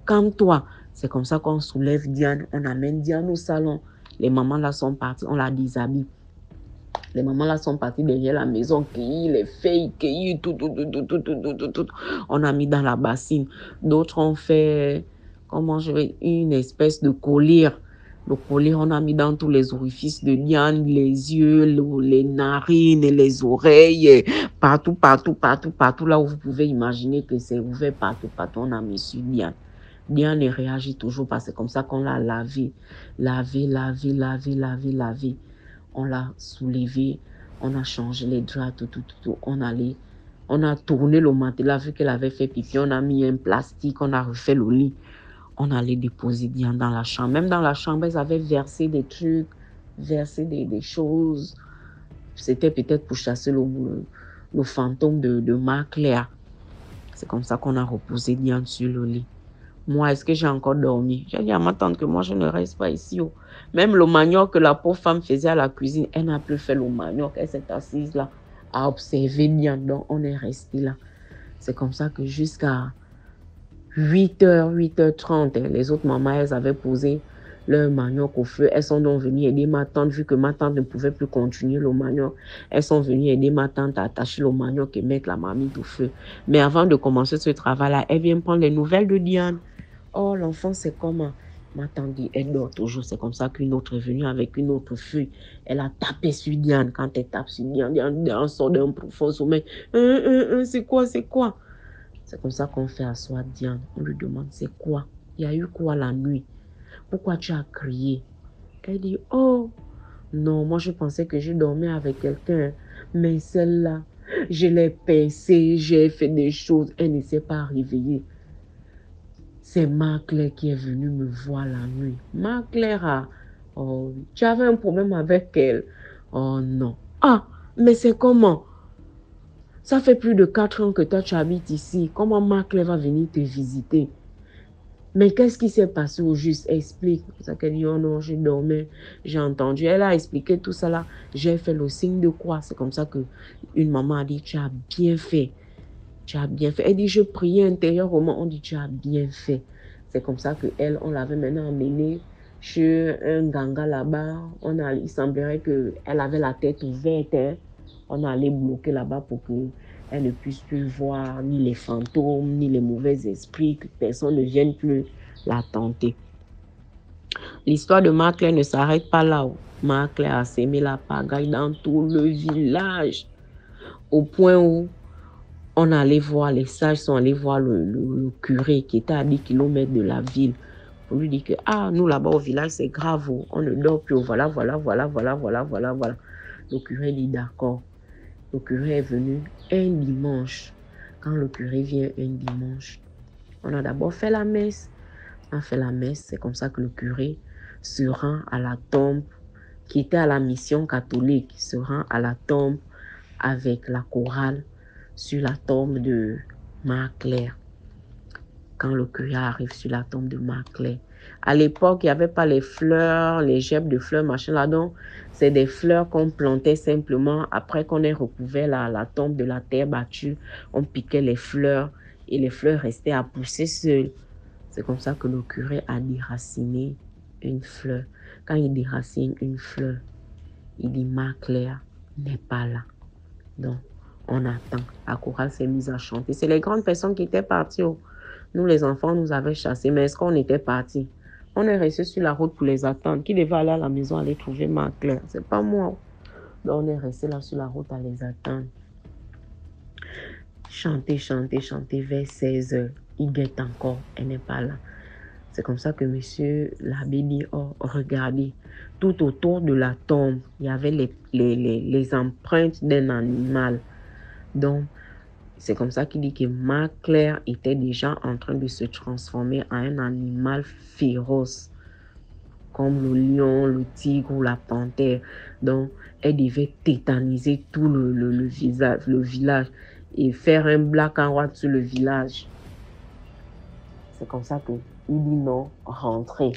Calme-toi. C'est comme ça qu'on soulève Diane, on amène Diane au salon. Les mamans là sont parties, on la déshabille. Les mamans là sont parties derrière la maison, cueillir les feuilles, cueillir tout. On a mis dans la bassine. D'autres ont fait, une espèce de collier Le collier, on a mis dans tous les orifices de Diane, les yeux, les narines, les oreilles, partout, partout, partout, partout, là où vous pouvez imaginer que c'est ouvert partout, partout, on a mis sur Diane. Diane réagit toujours parce que c'est comme ça qu'on l'a lavé. Lavé, lavé, lavé, lavé, lavé. On l'a soulevé, on a changé les draps, tout. On a tourné le matelas, vu qu'elle avait fait pipi, on a mis un plastique, on a refait le lit. On allait déposer Diane dans la chambre. Même dans la chambre, ils avaient versé des trucs, versé des choses. C'était peut-être pour chasser le fantôme de Marc-Claire. C'est comme ça qu'on a reposé Diane sur le lit. Moi, est-ce que j'ai encore dormi? J'ai dit à ma tante que moi, je ne reste pas ici. Oh. Même le manioc que la pauvre femme faisait à la cuisine, elle n'a plus fait le manioc. Elle s'est assise là à observer Diane. Donc, on est resté là. C'est comme ça que jusqu'à 8h, 8h30, les autres mamans, elles avaient posé leur manioc au feu. Elles sont donc venues aider ma tante, vu que ma tante ne pouvait plus continuer le manioc. Elles sont venues aider ma tante à attacher le manioc et mettre la marmite au feu. Mais avant de commencer ce travail-là, elle vient prendre les nouvelles de Diane. Oh, l'enfant, c'est comment? Ma tante dit, elle dort toujours. C'est comme ça qu'une autre est venue avec une autre feuille. Elle a tapé sur Diane. Quand elle tape sur Diane, Diane sort d'un profond sommeil. C'est quoi, c'est quoi? C'est comme ça qu'on fait asseoir Diane. On lui demande, c'est quoi? Il y a eu quoi la nuit? Pourquoi tu as crié? Elle dit, oh, non, moi je pensais que je dormais avec quelqu'un. Mais celle-là, je l'ai pincée, j'ai fait des choses. Elle ne s'est pas réveillée. C'est Marc-Claire qui est venue me voir la nuit. Marc-Claire, oh, tu avais un problème avec elle. Oh non. Ah, mais c'est comment? Ça fait plus de 4 ans que toi tu habites ici. Comment Marc-Claire va venir te visiter? Mais qu'est-ce qui s'est passé au juste? Explique. C'est ça qu'elle dit, oh non, j'ai dormi, j'ai entendu. Elle a expliqué tout ça là. J'ai fait le signe de croix. C'est comme ça que une maman a dit, tu as bien fait. Tu as bien fait. Elle dit, je priais intérieurement. On dit, tu as bien fait. C'est comme ça qu'elle, on l'avait maintenant emmenée chez un ganga là-bas. Il semblerait qu'elle avait la tête ouverte. Hein. On allait bloquer là-bas pour qu'elle ne puisse plus voir ni les fantômes, ni les mauvais esprits, que personne ne vienne plus la tenter. L'histoire de Marc-Claire ne s'arrête pas là. Marc-Claire a sémé la pagaille dans tout le village. Au point où on allait voir, les sages sont allés voir le curé qui était à 10 km de la ville pour lui dire que, ah, nous là-bas au village, c'est grave, on ne dort plus, voilà. Le curé dit d'accord. Le curé est venu un dimanche. Quand le curé vient un dimanche, on a d'abord fait la messe. On a fait la messe, c'est comme ça que le curé se rend à la tombe, qui était à la mission catholique, se rend à la tombe avec la chorale sur la tombe de Marc-Claire. Quand le curé arrive sur la tombe de Marc-Claire, à l'époque, il n'y avait pas les fleurs, les gerbes de fleurs, machin là. Donc, c'est des fleurs qu'on plantait simplement. Après qu'on ait recouvert la tombe de la terre battue, on piquait les fleurs et les fleurs restaient à pousser seules. C'est comme ça que le curé a déraciné une fleur. Quand il déracine une fleur, il dit Marc-Claire n'est pas là. Donc, on attend. La chorale s'est mise à chanter. C'est les grandes personnes qui étaient parties. Oh. Nous, les enfants, nous avaient chassés. Mais est-ce qu'on était partis? On est resté sur la route pour les attendre. Qui devait aller à la maison aller trouver Marc-Claire? C'est pas moi. Donc, on est resté là sur la route à les attendre. Chanter vers 16h. Il guette encore. Elle n'est pas là. C'est comme ça que monsieur l'abbé dit, oh, regardez, tout autour de la tombe, il y avait les empreintes d'un animal. Donc, c'est comme ça qu'il dit que Marc-Claire était déjà en train de se transformer en un animal féroce, comme le lion, le tigre ou la panthère. Donc, elle devait tétaniser tout le village et faire un black and white sur le village. C'est comme ça qu'il dit non, rentrez.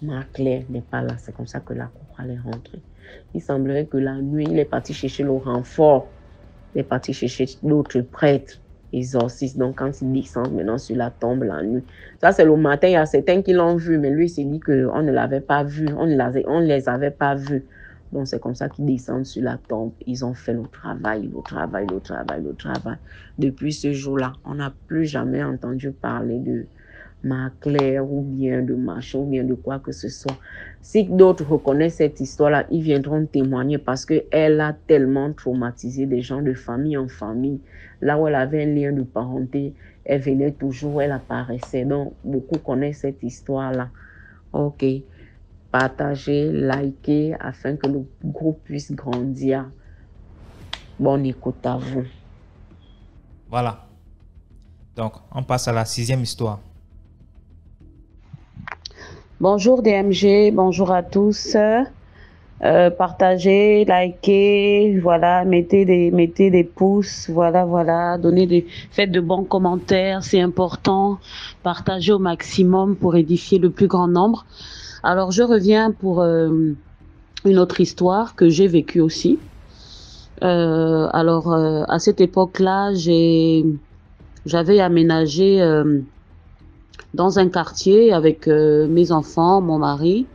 Marc-Claire n'est pas là. C'est comme ça que la chorale est rentrée. Il semblerait que la nuit, il est parti chercher le renfort. Il est parti chercher d'autres prêtres, exorcistes. Donc, quand il descend maintenant sur la tombe la nuit, ça c'est le matin. Il y a certains qui l'ont vu, mais lui, il s'est dit qu'on ne l'avait pas vu. On ne les avait pas vus. Donc, c'est comme ça qu'ils descendent sur la tombe. Ils ont fait le travail. Depuis ce jour-là, on n'a plus jamais entendu parler de Claire ou bien de machin ou bien de quoi que ce soit. Si d'autres reconnaissent cette histoire-là, ils viendront témoigner parce qu'elle a tellement traumatisé des gens de famille en famille. Là où elle avait un lien de parenté, elle venait toujours, elle apparaissait. Donc, beaucoup connaissent cette histoire-là. Ok. Partagez, likez afin que le groupe puisse grandir. Bonne écoute à vous. Voilà. Donc, on passe à la 6e histoire. Bonjour DMG, bonjour à tous. Partagez, likez, voilà, mettez des pouces, voilà, faites de bons commentaires, c'est important. Partagez au maximum pour édifier le plus grand nombre. Alors, je reviens pour une autre histoire que j'ai vécue aussi. À cette époque-là, j'avais aménagé dans un quartier avec mes enfants, mon mari.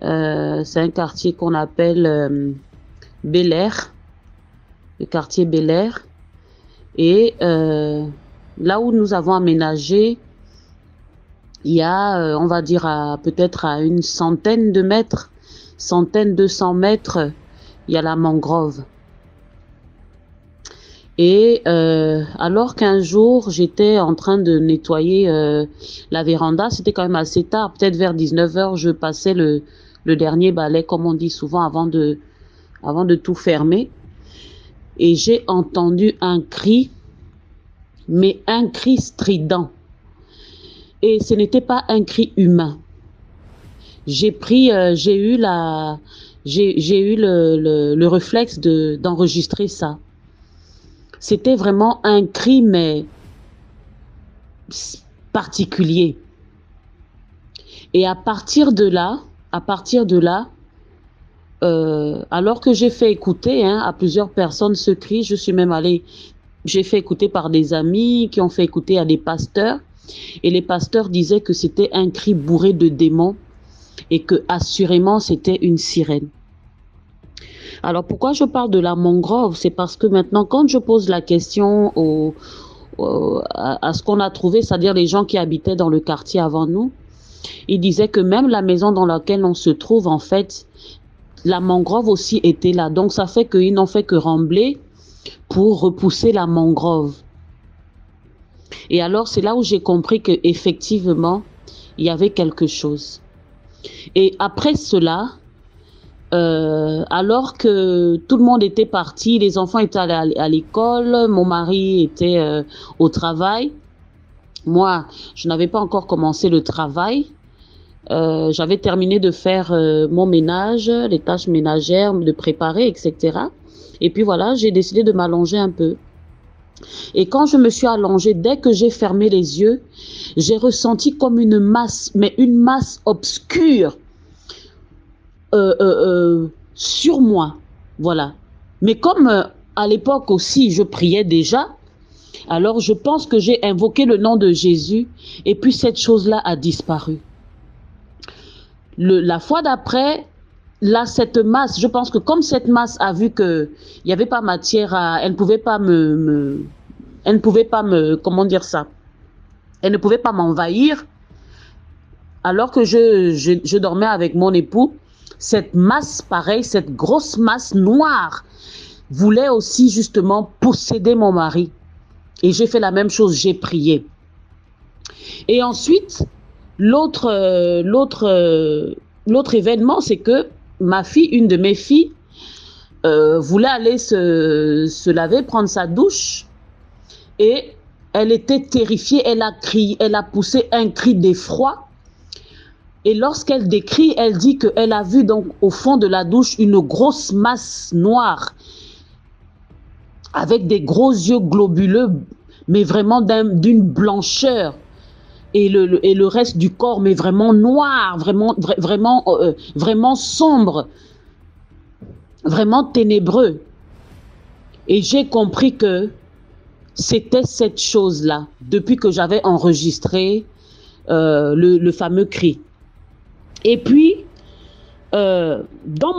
C'est un quartier qu'on appelle Bel Air, le quartier Bel Air. Et là où nous avons aménagé, il y a, on va dire, peut-être à une centaine de mètres, 200 mètres, il y a la mangrove. Et alors qu'un jour, j'étais en train de nettoyer la véranda, c'était quand même assez tard, peut-être vers 19h, je passais le dernier balai, comme on dit souvent, avant de tout fermer. Et j'ai entendu un cri, mais un cri strident. Et ce n'était pas un cri humain. J'ai eu le réflexe d'enregistrer ça. C'était vraiment un cri, mais particulier. Et à partir de là, alors que j'ai fait écouter à plusieurs personnes ce cri, j'ai fait écouter par des amis qui ont fait écouter à des pasteurs. Et les pasteurs disaient que c'était un cri bourré de démons et que assurément c'était une sirène. Alors pourquoi je parle de la mangrove? C'est parce que maintenant, quand je pose la question à ce qu'on a trouvé, c'est-à-dire les gens qui habitaient dans le quartier avant nous, ils disaient que même la maison dans laquelle on se trouve, en fait, la mangrove aussi était là. Donc ça fait qu'ils n'ont fait que rembler pour repousser la mangrove. Et alors c'est là où j'ai compris que effectivement il y avait quelque chose. Et après cela, alors que tout le monde était parti, les enfants étaient allés à l'école, mon mari était au travail. Moi, je n'avais pas encore commencé le travail. J'avais terminé de faire mon ménage, les tâches ménagères, de préparer, etc. Et puis voilà, j'ai décidé de m'allonger un peu. Et quand je me suis allongée, dès que j'ai fermé les yeux, j'ai ressenti comme une masse, mais une masse obscure sur moi, voilà. Mais comme à l'époque aussi, je priais déjà, alors je pense que j'ai invoqué le nom de Jésus et puis cette chose-là a disparu. La fois d'après, là, cette masse, je pense que comme cette masse a vu qu'il n'y avait pas matière à... Elle ne pouvait pas comment dire ça? Elle ne pouvait pas m'envahir. Alors que je dormais avec mon époux, cette masse, pareil, cette grosse masse noire voulait aussi justement posséder mon mari. Et j'ai fait la même chose, j'ai prié. Et ensuite, l'autre événement, c'est que ma fille, une de mes filles, voulait aller se laver, prendre sa douche. Et elle était terrifiée, elle a crié, elle a poussé un cri d'effroi. Et lorsqu'elle décrit, elle dit qu'elle a vu donc au fond de la douche une grosse masse noire avec des gros yeux globuleux, mais vraiment d'une blancheur. Et le reste du corps, mais vraiment noir, vraiment sombre, vraiment ténébreux. Et j'ai compris que c'était cette chose-là, depuis que j'avais enregistré le fameux cri. Et puis, dans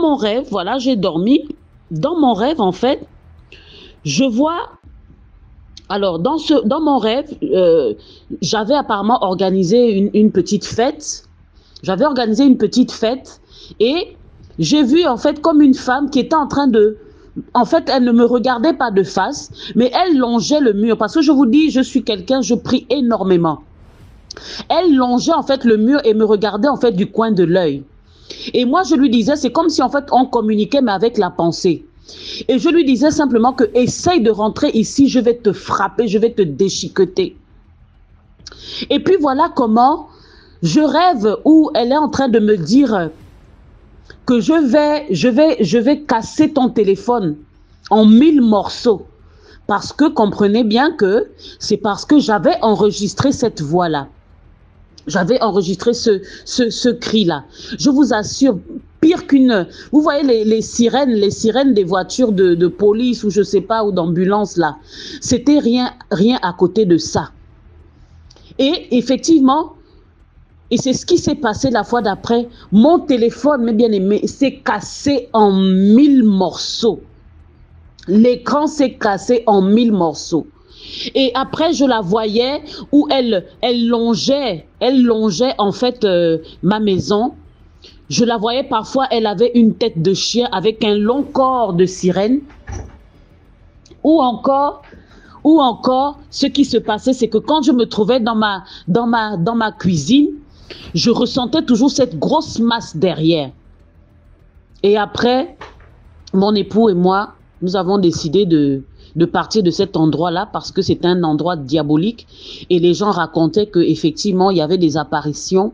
mon rêve, voilà, j'ai dormi. Dans mon rêve, en fait, je vois Alors, dans mon rêve, j'avais apparemment organisé une petite fête. J'avais organisé une petite fête et j'ai vu en fait comme une femme qui était en train de... En fait, elle ne me regardait pas de face, mais elle longeait le mur. Parce que je vous dis, je suis quelqu'un, je prie énormément. Elle longeait en fait le mur et me regardait en fait du coin de l'œil. Et moi, je lui disais, c'est comme si en fait on communiquait mais avec la pensée. Et je lui disais simplement que essaye de rentrer ici, je vais te frapper, je vais te déchiqueter. Et puis voilà comment je rêve où elle est en train de me dire que je vais casser ton téléphone en 1000 morceaux. Parce que comprenez bien que c'est parce que j'avais enregistré cette voix-là. J'avais enregistré ce cri-là. Je vous assure, pire qu'une... Vous voyez les sirènes des voitures de police ou je sais pas, ou d'ambulance là. C'était rien à côté de ça. Et effectivement, et c'est ce qui s'est passé la fois d'après, mon téléphone, mes bien-aimés, s'est cassé en 1000 morceaux. L'écran s'est cassé en 1000 morceaux. Et après, je la voyais où elle longeait en fait ma maison. Je la voyais parfois, elle avait une tête de chien avec un long corps de sirène. Ou encore, ce qui se passait, c'est que quand je me trouvais dans ma cuisine, je ressentais toujours cette grosse masse derrière. Et après, mon époux et moi, nous avons décidé de partir de cet endroit-là parce que c'est un endroit diabolique et les gens racontaient qu'effectivement, il y avait des apparitions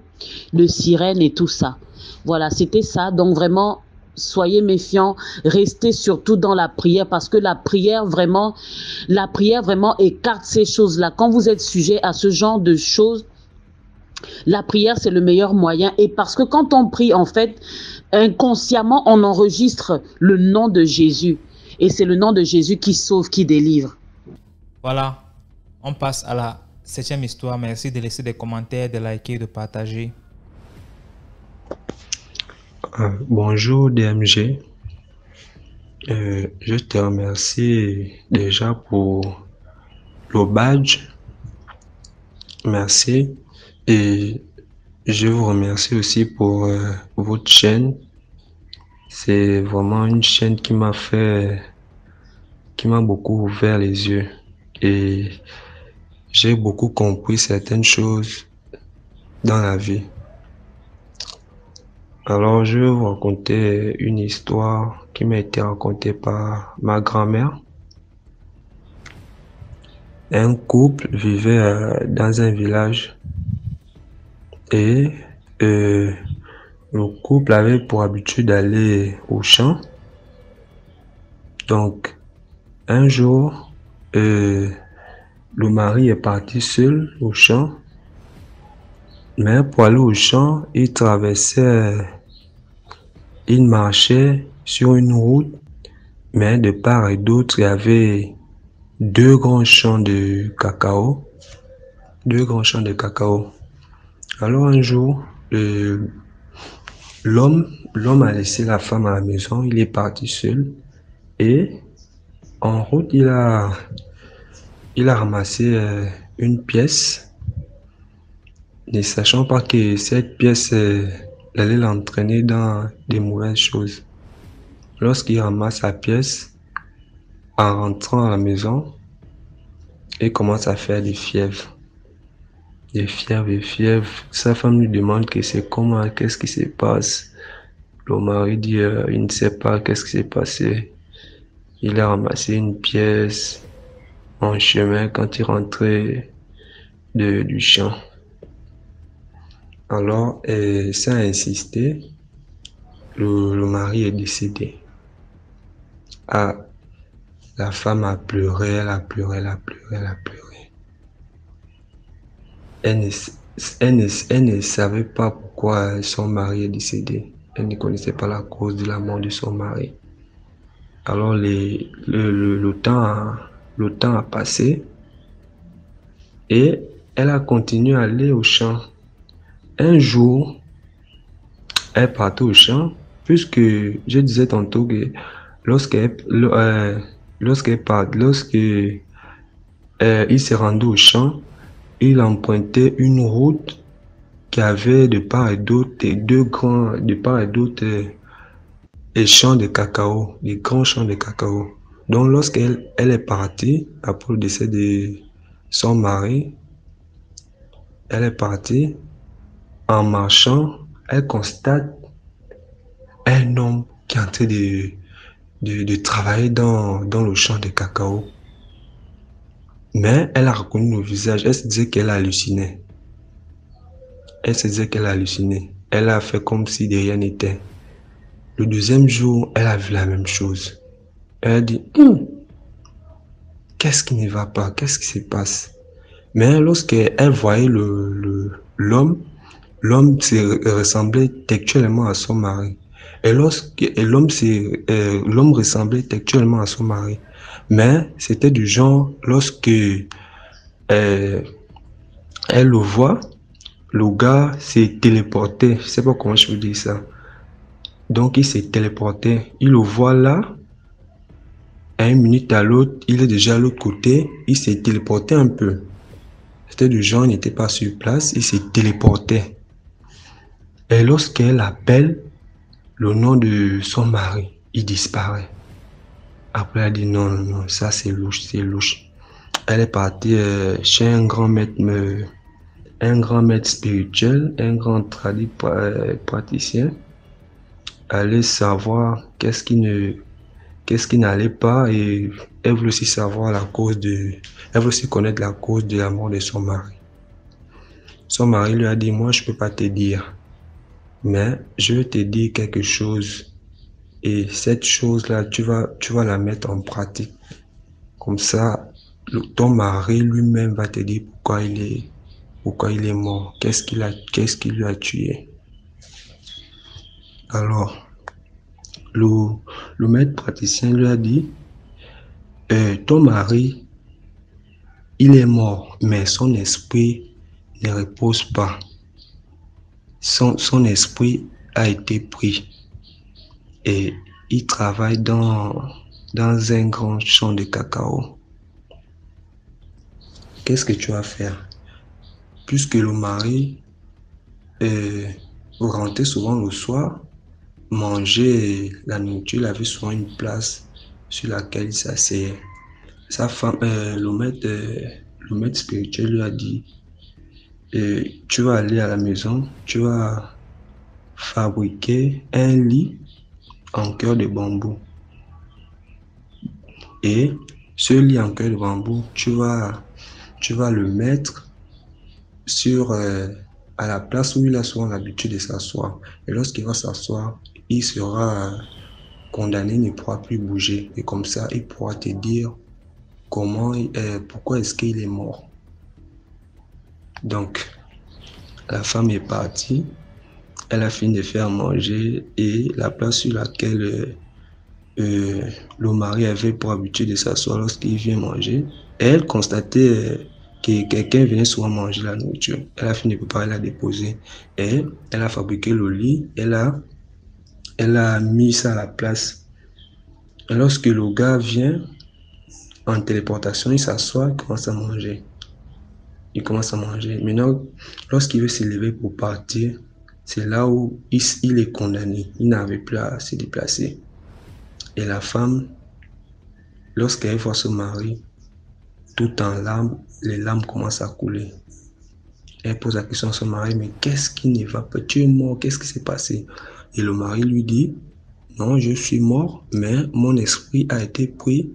de sirènes et tout ça. Voilà, c'était ça. Donc vraiment, soyez méfiants, restez surtout dans la prière parce que la prière vraiment écarte ces choses-là. Quand vous êtes sujet à ce genre de choses, la prière, c'est le meilleur moyen. Et parce que quand on prie, en fait, inconsciemment, on enregistre le nom de Jésus. Et c'est le nom de Jésus qui sauve, qui délivre. Voilà, on passe à la 7e histoire. Merci de laisser des commentaires, de liker, de partager. Bonjour DMG. Je te remercie déjà pour le badge. Merci. Et je vous remercie aussi pour votre chaîne. C'est vraiment une chaîne qui m'a beaucoup ouvert les yeux. Et j'ai beaucoup compris certaines choses dans la vie. Alors, je vais vous raconter une histoire qui m'a été racontée par ma grand-mère. Un couple vivait dans un village et le couple avait pour habitude d'aller au champ. Donc, un jour, le mari est parti seul au champ. Mais pour aller au champ, il marchait sur une route, mais de part et d'autre, il y avait deux grands champs de cacao. Alors un jour, l'homme a laissé la femme à la maison, il est parti seul et en route, il a ramassé une pièce, ne sachant pas que cette pièce allait l'entraîner dans des mauvaises choses. Lorsqu'il ramasse la pièce, en rentrant à la maison, il commence à faire des fièvres. Sa femme lui demande que c'est comment, qu'est-ce qui se passe. Le mari dit il ne sait pas qu'est-ce qui s'est passé. Il a ramassé une pièce en chemin quand il rentrait du champ. Alors, ça a insisté. Le mari est décédé. Ah, la femme a pleuré, elle a pleuré. Elle ne savait pas pourquoi son mari est décédé. Elle ne connaissait pas la cause de la mort de son mari. Alors le temps a passé et elle a continué à aller au champ. Un jour, elle partait au champ, puisque je disais tantôt que lorsque il s'est rendu au champ, il empruntait une route qui avait de part et d'autre des champs de cacao, des grands champs de cacao. Donc lorsqu'elle est partie, après le décès de son mari, elle est partie, en marchant, elle constate un homme qui est en train de travailler dans le champ de cacao. Mais elle a reconnu le visage, elle se disait qu'elle hallucinait. Elle a fait comme si de rien n'était. Le deuxième jour, elle a vu la même chose. Elle a dit, qu'est-ce qui ne va pas? Qu'est-ce qui se passe? Mais lorsqu'elle voyait l'homme ressemblait textuellement à son mari. Et l'homme ressemblait textuellement à son mari. Mais c'était du genre, lorsque elle le voit, le gars s'est téléporté. Je sais pas comment je peux dire ça. Donc il s'est téléporté. Il le voit là. À une minute à l'autre, il est déjà à l'autre côté. Il s'est téléporté un peu. C'était du genre, il n'était pas sur place. Il s'est téléporté. Et lorsqu'elle appelle le nom de son mari, il disparaît. Après, elle a dit non, ça c'est louche. Elle est partie chez un grand maître spirituel, un grand praticien, aller savoir qu'est-ce qui n'allait pas, et elle voulait aussi connaître la cause de la mort de son mari. Son mari lui a dit, moi je peux pas te dire, mais je vais te dire quelque chose, et cette chose-là, tu vas la mettre en pratique. Comme ça, ton mari lui-même va te dire pourquoi il est mort, qu'est-ce qui lui a tué. Alors, le maître praticien lui a dit, ton mari, il est mort, mais son esprit ne repose pas. Son esprit a été pris et il travaille dans un grand champ de cacao. Qu'est-ce que tu vas faire? Puisque le mari rentrait souvent le soir, manger la nourriture, il avait souvent une place sur laquelle il s'asseyait. Sa femme, le maître spirituel lui a dit, tu vas aller à la maison, tu vas fabriquer un lit en cœur de bambou. Et ce lit en cœur de bambou, tu vas le mettre à la place où il a souvent l'habitude de s'asseoir. Et lorsqu'il va s'asseoir, il sera condamné, il ne pourra plus bouger. Et comme ça, il pourra te dire pourquoi est-ce qu'il est mort. Donc, la femme est partie. Elle a fini de faire manger, et la place sur laquelle le mari avait pour habitude de s'asseoir lorsqu'il vient manger, elle constatait que quelqu'un venait souvent manger la nourriture. Elle a fini de préparer, la déposer, et elle a fabriqué le lit, elle a mis ça à la place. Et lorsque le gars vient en téléportation, il s'assoit, il commence à manger. Maintenant, lorsqu'il veut se lever pour partir, c'est là où il est condamné. Il n'avait plus à se déplacer. Et la femme, lorsqu'elle voit son mari, tout en larmes, les larmes commencent à couler. Elle pose la question à son mari, mais qu'est-ce qui ne va pas? Tu es mort, qu'est-ce qui s'est passé? Et le mari lui dit, non, je suis mort, mais mon esprit a été pris.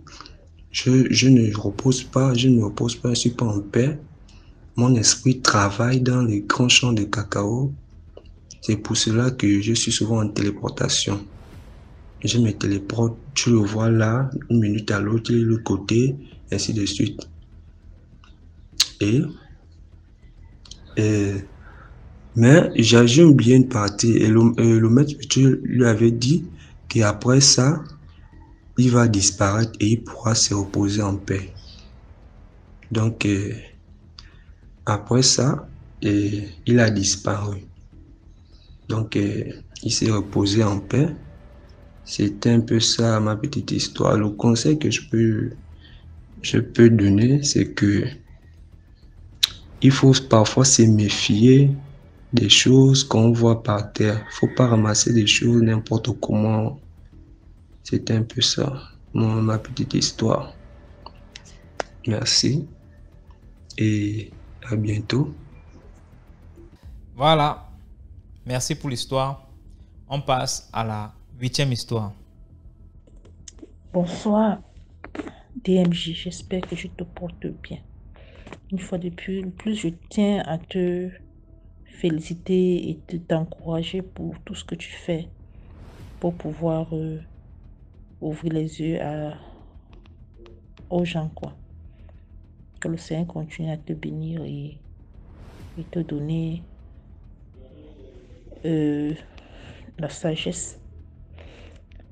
Je ne repose pas, je ne suis pas en paix. Mon esprit travaille dans les grands champs de cacao. C'est pour cela que je suis souvent en téléportation. Je me téléporte, tu le vois là, une minute à l'autre, il est de l'autre côté, ainsi de suite. Mais j'ai oublié une partie, et le maître spirituel lui avait dit qu'après ça, il va disparaître et il pourra se reposer en paix. Donc, après ça, il a disparu. Donc, il s'est reposé en paix. C'était un peu ça ma petite histoire. Le conseil que je peux je peux donner, c'est que il faut parfois se méfier des choses qu'on voit par terre. Il ne faut pas ramasser des choses n'importe comment. C'était un peu ça, ma petite histoire. Merci et à bientôt. Voilà. Merci pour l'histoire. On passe à la 8e histoire. Bonsoir, DMJ. J'espère que je te porte bien. Une fois de plus, je tiens à te féliciter et t'encourager pour tout ce que tu fais pour pouvoir ouvrir les yeux aux gens, quoi. Que le Seigneur continue à te bénir et te donner la sagesse.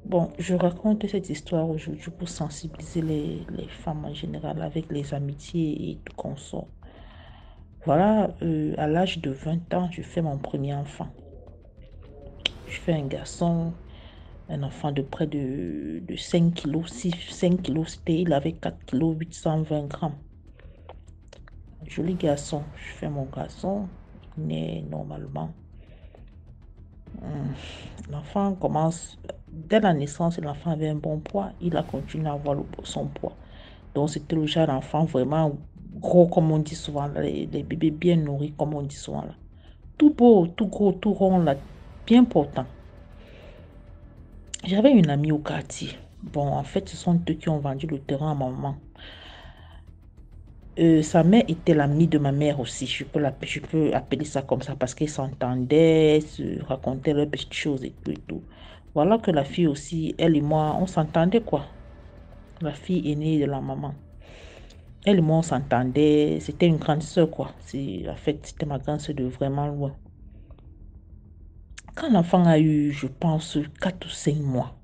Bon, je raconte cette histoire aujourd'hui pour sensibiliser les femmes en général avec les amitiés et tout consort. Voilà, à l'âge de 20 ans, je fais mon premier enfant. Je fais un garçon, un enfant de près de 5 kilos. 5 kilos, il avait 4 kilos 820 grammes. Joli garçon, je fais mon garçon, il naît normalement. L'enfant commence, dès la naissance, l'enfant avait un bon poids, il a continué à avoir son poids. Donc c'était le genre d'enfant vraiment gros, comme on dit souvent, les bébés bien nourris, comme on dit souvent là. Tout beau, tout gros, tout rond là, bien portant. J'avais une amie au quartier. Bon, en fait, ce sont eux qui ont vendu le terrain à ma maman. Sa mère était l'amie de ma mère aussi. Je peux appeler ça comme ça parce qu'ils s'entendaient, se racontaient leurs petites choses et tout et tout. Voilà que la fille aussi, elle et moi, on s'entendait quoi. La fille aînée de la maman. Elle et moi, on s'entendait. C'était une grande soeur quoi. En fait, c'était ma grande soeur de vraiment loin. Quand l'enfant a eu, je pense, 4 ou 5 mois,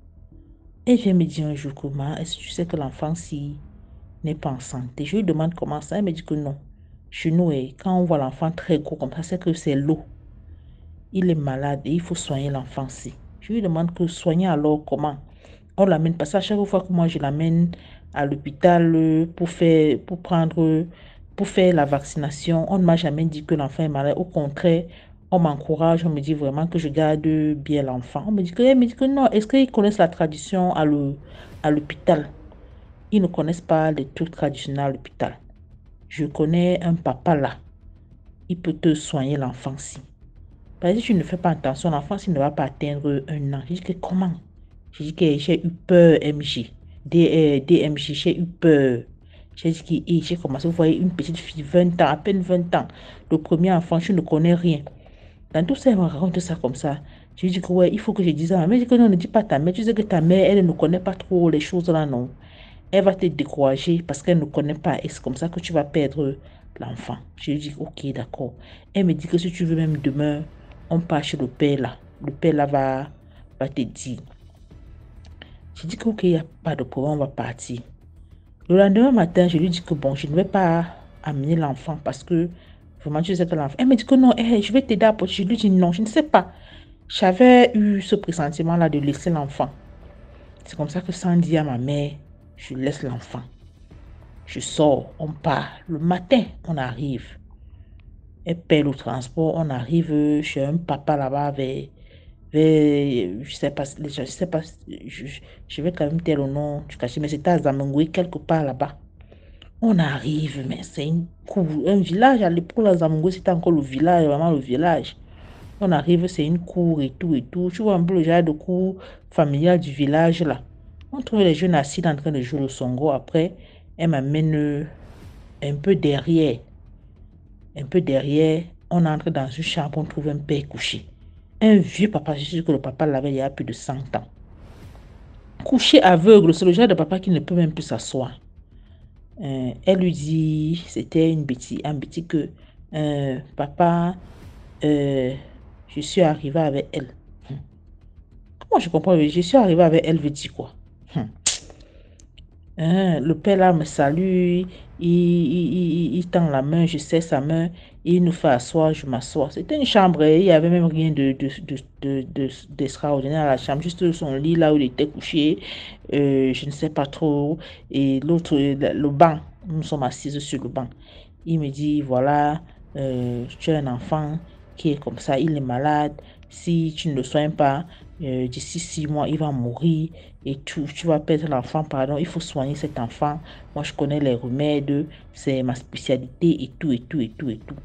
elle vient me dire un jour comment, est-ce que tu sais que l'enfant si n'est pas en santé? Je lui demande comment ça, elle me dit que non. Chez nous, quand on voit l'enfant très gros comme ça, c'est que c'est l'eau. Il est malade et il faut soigner l'enfant si. Je lui demande que soigner alors comment? On l'amène parce qu'à chaque fois que moi je l'amène à l'hôpital pour faire la vaccination, on ne m'a jamais dit que l'enfant est malade. Au contraire, on m'encourage, on me dit vraiment que je garde bien l'enfant. Elle me dit que non. Est-ce qu'ils connaissent la tradition à l'hôpital? Ils ne connaissent pas les trucs traditionnels à l'hôpital. Je connais un papa là. Il peut te soigner l'enfant si. Parce que si tu ne fais pas attention, l'enfant s'il ne va pas atteindre 1 an. Je dis que comment? Je dis que j'ai eu peur, MJ. DMJ, j'ai eu peur. J'ai dit que j'ai commencé, vous voyez, une petite fille, 20 ans, à peine 20 ans. Le premier enfant, je ne connais rien. Dans tout ça, elle me raconte ça comme ça. Je lui dis que ouais, il faut que je dise à ma mère. Je dis que non, ne dis pas ta mère. Tu sais que ta mère, elle ne connaît pas trop les choses là, non. Elle va te décourager parce qu'elle ne connaît pas. Et c'est comme ça que tu vas perdre l'enfant. Je lui dis, ok, d'accord. Elle me dit que si tu veux même demain, on part chez le père là. Le père là va te dire. Je dis que ok, il n'y a pas de problème, on va partir. Le lendemain matin, je lui dis que bon, je ne vais pas amener l'enfant parce que vraiment, je sais que l'enfant. Elle me dit que non, je vais t'aider à porter. Je lui dis non, je ne sais pas. J'avais eu ce pressentiment là de laisser l'enfant. C'est comme ça que sans dire à ma mère, je laisse l'enfant. Je sors, on part. Le matin, on arrive. Elle paie le transport, on arrive chez un papa là-bas je sais pas, je vais quand même dire le nom du quartier, mais c'était à Zamangui, quelque part là-bas. On arrive, mais c'est un village, à l'époque, à Zamangui, c'était encore le village, vraiment le village. On arrive, c'est une cour et tout et tout. Tu vois un peu le genre de cour familial du village là. On trouve les jeunes assis en train de jouer le songo. Après, elle m'amène un peu derrière. On entre dans une chambre, on trouve un père couché. Un vieux papa, je sais que le papa l'avait il y a plus de 100 ans. Couché aveugle, c'est le genre de papa qui ne peut même plus s'asseoir. Elle lui dit, c'était un bêtise que papa, je suis arrivée avec elle. Comment je comprends? Je suis arrivée avec elle, veut dire quoi? Le père là me salue, il tend la main, je serre sa main, Il nous fait asseoir, je m'assois. C'était une chambre et il n'y avait même rien d'extraordinaire à la chambre. Juste son lit là où il était couché, je ne sais pas trop. Et l'autre, le banc, nous sommes assises sur le banc. Il me dit, voilà, tu as un enfant qui est comme ça, il est malade. Si tu ne le soignes pas, d'ici 6 mois, il va mourir et tu vas perdre l'enfant, pardon. Il faut soigner cet enfant. Moi, je connais les remèdes, c'est ma spécialité et tout, et tout, et tout, et tout.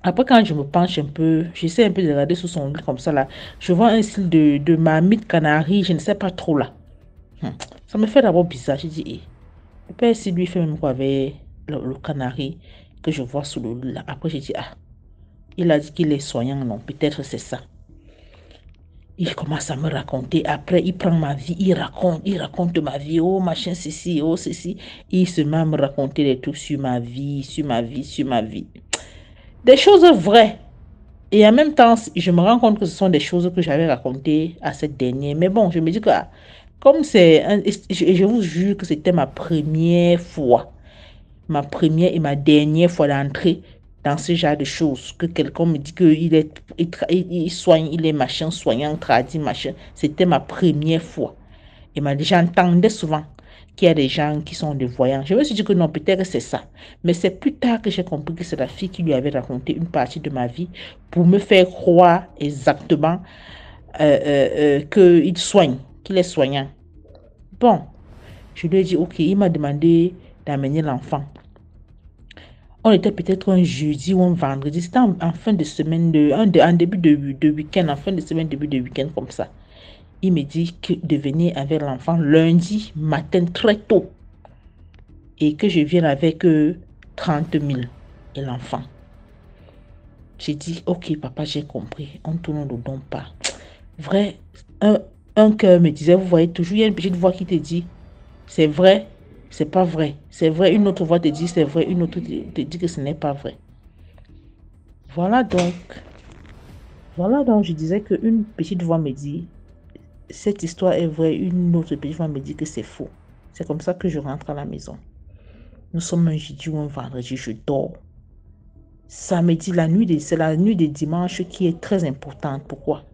Après, quand je me penche un peu, j'essaie un peu de regarder sous son lit comme ça, là, je vois un style de marmite canari, je ne sais pas trop, là. Ça me fait d'abord bizarre. Je dis, le père, si lui fait même quoi avec le canari que je vois sous le lit, là. Après, je dis, il a dit qu'il est soignant, non, peut-être c'est ça. Il commence à me raconter. Après, il prend ma vie, il raconte ma vie. Oh, machin, ceci, oh, ceci. Il se met à me raconter des trucs sur ma vie, sur ma vie, sur ma vie. Des choses vraies. Et en même temps, je me rends compte que ce sont des choses que j'avais racontées à cette dernière. Mais bon, je me dis que comme je vous jure que c'était ma première fois, ma première et ma dernière fois d'entrer dans ce genre de choses, que quelqu'un me dit qu'il soigne, il est machin, soignant, tradit, machin. C'était ma première fois. Et j'entendais souvent qu'il y a des gens qui sont des voyants. Je me suis dit que non, peut-être que c'est ça. Mais c'est plus tard que j'ai compris que c'est la fille qui lui avait raconté une partie de ma vie pour me faire croire exactement qu'il soigne, qu'il est soignant. Bon, je lui ai dit, ok, il m'a demandé d'amener l'enfant. On était peut-être un jeudi ou un vendredi. C'était en fin de semaine, en début de week-end, en fin de semaine, début de week-end comme ça. Il me dit de venir avec l'enfant lundi matin très tôt. Et que je vienne avec 30 000 et l'enfant. J'ai dit, ok papa, j'ai compris. On tourne le don pas. Vrai, un cœur me disait, vous voyez, toujours il y a une petite voix qui te dit, c'est vrai, c'est pas vrai. C'est vrai, une autre voix te dit, c'est vrai, une autre te dit que ce n'est pas vrai. Voilà donc, je disais qu'une petite voix me dit, cette histoire est vraie, une autre petite voix me dit que c'est faux. C'est comme ça que je rentre à la maison. Nous sommes un jeudi ou un vendredi, je dors. Samedi, c'est la nuit de dimanche qui est très importante. Pourquoi?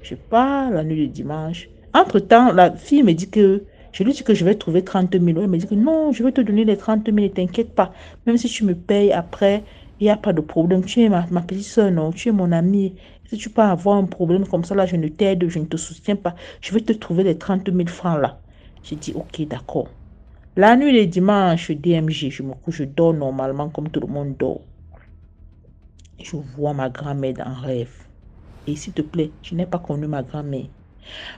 Je pars la nuit de dimanche. Entre-temps, la fille me dit que, je lui dis que je vais trouver 30 000. Elle me dit que non, je vais te donner les 30 000, ne t'inquiète pas. Même si tu me payes après, il n'y a pas de problème. Tu es ma petite soeur, non? Tu es mon amie. Si tu peux avoir un problème comme ça, là, je ne t'aide, je ne te soutiens pas. Je vais te trouver les 30 000 francs là. J'ai dit, ok, d'accord. La nuit de dimanche, DMG, je me couche, je dors normalement comme tout le monde dort. Je vois ma grand-mère en rêve. Et s'il te plaît, je n'ai pas connu ma grand-mère.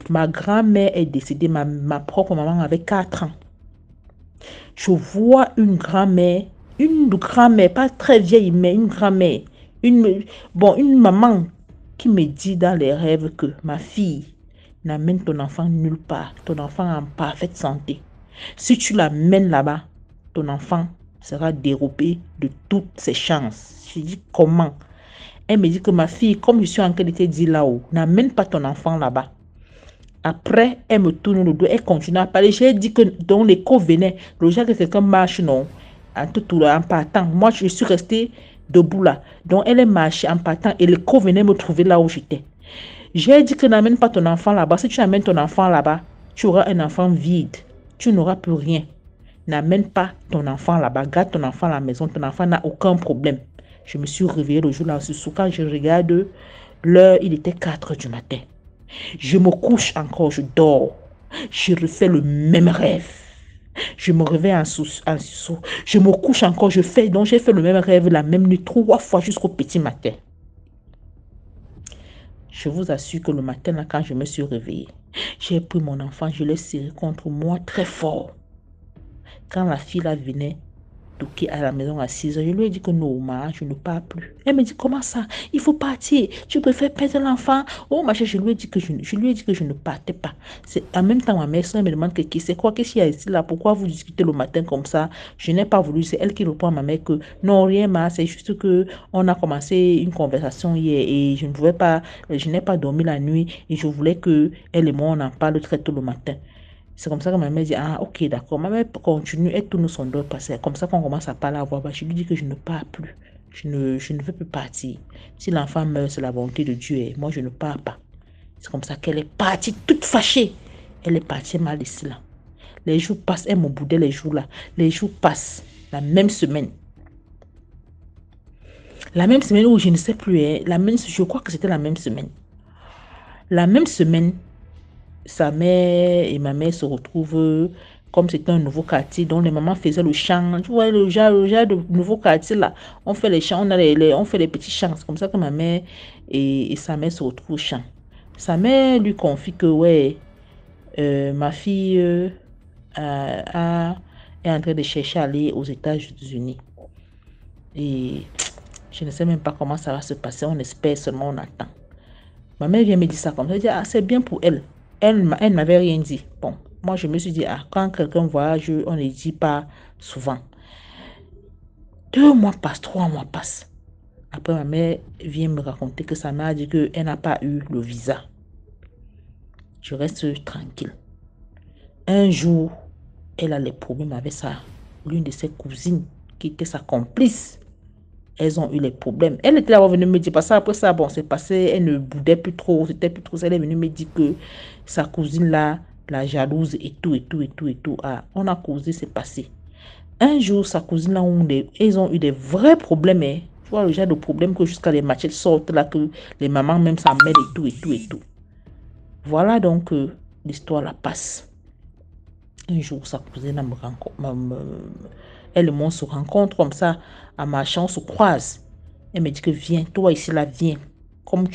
Ma grand-mère est décédée, ma propre maman avait 4 ans. Je vois une grand-mère, pas très vieille, mais une grand-mère. Une maman qui me dit dans les rêves que ma fille, n'amène ton enfant nulle part. Ton enfant en parfaite santé. Si tu l'amènes là-bas, ton enfant sera dérobé de toutes ses chances. Je dis comment? Elle me dit que ma fille, comme je suis en qualité dit là-haut, n'amène pas ton enfant là-bas. Après, elle me tourne le dos, elle continue à parler. J'ai dit que dans l'écho venait, le jour que quelqu'un marche, non, en partant. Moi, je suis restée debout là. Donc, elle est marchée en partant et l'écho venait me trouver là où j'étais. J'ai dit que n'amène pas ton enfant là-bas. Si tu amènes ton enfant là-bas, tu auras un enfant vide. Tu n'auras plus rien. N'amène pas ton enfant là-bas. Garde ton enfant à la maison. Ton enfant n'a aucun problème. Je me suis réveillée le jour-là. Quand je regarde l'heure, il était 4 h du matin. Je me couche encore, je dors. Je refais le même rêve. Je me réveille en sursaut. Je me couche encore, j'ai fait le même rêve la même nuit 3 fois jusqu'au petit matin. Je vous assure que le matin, là, quand je me suis réveillée, j'ai pris mon enfant, je l'ai serré contre moi très fort. Quand la fille là venait toquer à la maison à 6 h, je lui ai dit que non, je ne pars plus. Elle me dit, comment ça? Il faut partir. Tu préfères perdre l'enfant? Oh, ma chérie, je lui ai dit que je ne partais pas. En même temps, ma mère me demande c'est quoi, qu'est-ce qu'il y a ici là? Pourquoi vous discutez le matin comme ça? Je n'ai pas voulu. C'est elle qui répond à ma mère que non, rien, c'est juste que on a commencé une conversation hier et je n'ai pas dormi la nuit et je voulais que elle et moi on en parle très tôt le matin. C'est comme ça que ma mère dit, ok, d'accord. Ma mère continue, elle tourne son dos, parce que c'est comme ça qu'on commence à parler à voix basse. Je lui dis que je ne pars plus. Je ne veux plus partir. Si l'enfant meurt, c'est la volonté de Dieu. Et moi, je ne pars pas. C'est comme ça qu'elle est partie, toute fâchée. Elle est partie, elle m'a laissé là. Les jours passent, elle me boudait les jours là. Les jours passent, la même semaine. La même semaine où je ne sais plus, hein, je crois que c'était la même semaine. La même semaine, sa mère et ma mère se retrouvent, comme c'était un nouveau quartier, dont les mamans faisaient le chant. Tu vois, le genre de nouveau quartier là, on fait les chants, on fait les petits chants. C'est comme ça que ma mère et sa mère se retrouvent au chant. Sa mère lui confie que, ouais, ma fille est en train de chercher à aller aux États-Unis. Et je ne sais même pas comment ça va se passer. On espère seulement, on attend. Ma mère vient me dire ça comme ça. Elle dit, ah, c'est bien pour elle. Elle ne m'avait rien dit. Bon, moi, je me suis dit, ah, quand quelqu'un voyage, on ne dit pas souvent. 2 mois passent, 3 mois passent. Après, ma mère vient me raconter que sa mère a dit qu'elle n'a pas eu le visa. Je reste tranquille. Un jour, elle a les problèmes avec l'une de ses cousines qui était sa complice. Elles ont eu les problèmes. Elle était là venue me dire, parce que après ça, bon, c'est passé, elle ne boudait plus trop, c'était plus trop ça. Elle est venue me dire que sa cousine là, la jalouse et tout. Ah, on a causé, c'est passé. Un jour, sa cousine là, ils ont eu des vrais problèmes. Hein. Tu vois, le genre de problème que jusqu'à les machettes sortent là, que les mamans même s'en mêlent et tout. Voilà donc l'histoire la passe. Un jour, sa cousine me rencontre. Elle et moi se rencontrent comme ça, à marchant, on se croise. Elle me dit que viens, toi ici là, viens. Comme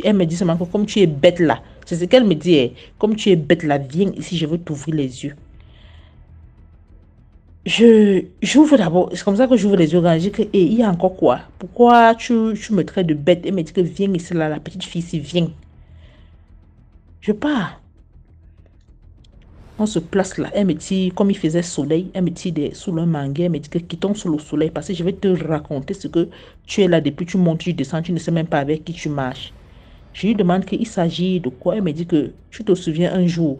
elle me dit seulement que comme tu es bête là, c'est ce qu'elle me dit, hein, comme tu es bête là, viens ici, je veux t'ouvrir les yeux. J'ouvre d'abord, c'est comme ça que j'ouvre les yeux, je dis que, il y a encore quoi? Pourquoi tu me traites de bête? Elle me dit que viens ici là, la petite fille ici, viens. Je pars. On se place là, elle me dit, comme il faisait soleil, elle me dit sous le manguier, elle me dit que quittons sous le soleil parce que je vais te raconter ce que tu es là depuis, tu montes, tu descends, tu ne sais même pas avec qui tu marches. Je lui demande qu'il s'agit de quoi. Elle me dit que tu te souviens un jour,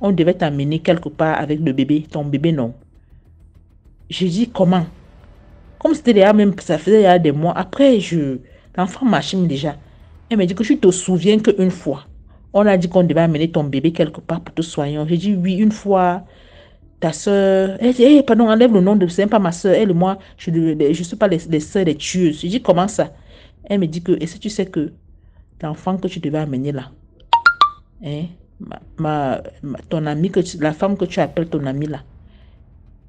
on devait t'amener quelque part avec le bébé, ton bébé non. Je dis comment? Comme c'était déjà même, ça faisait déjà des mois. Après, l'enfant marchait déjà. Elle me dit que tu te souviens qu'une fois, on a dit qu'on devait amener ton bébé quelque part pour te soigner. J'ai dit oui, une fois, ta soeur. Elle dit, hey, pardon, enlève le nom de. C'est pas ma soeur. Elle et moi, je ne suis pas les soeurs des tueuses. J'ai dit comment ça? Elle me dit que, est-ce que tu sais que l'enfant que tu devais amener là, hein, ton ami, la femme que tu appelles ton amie là,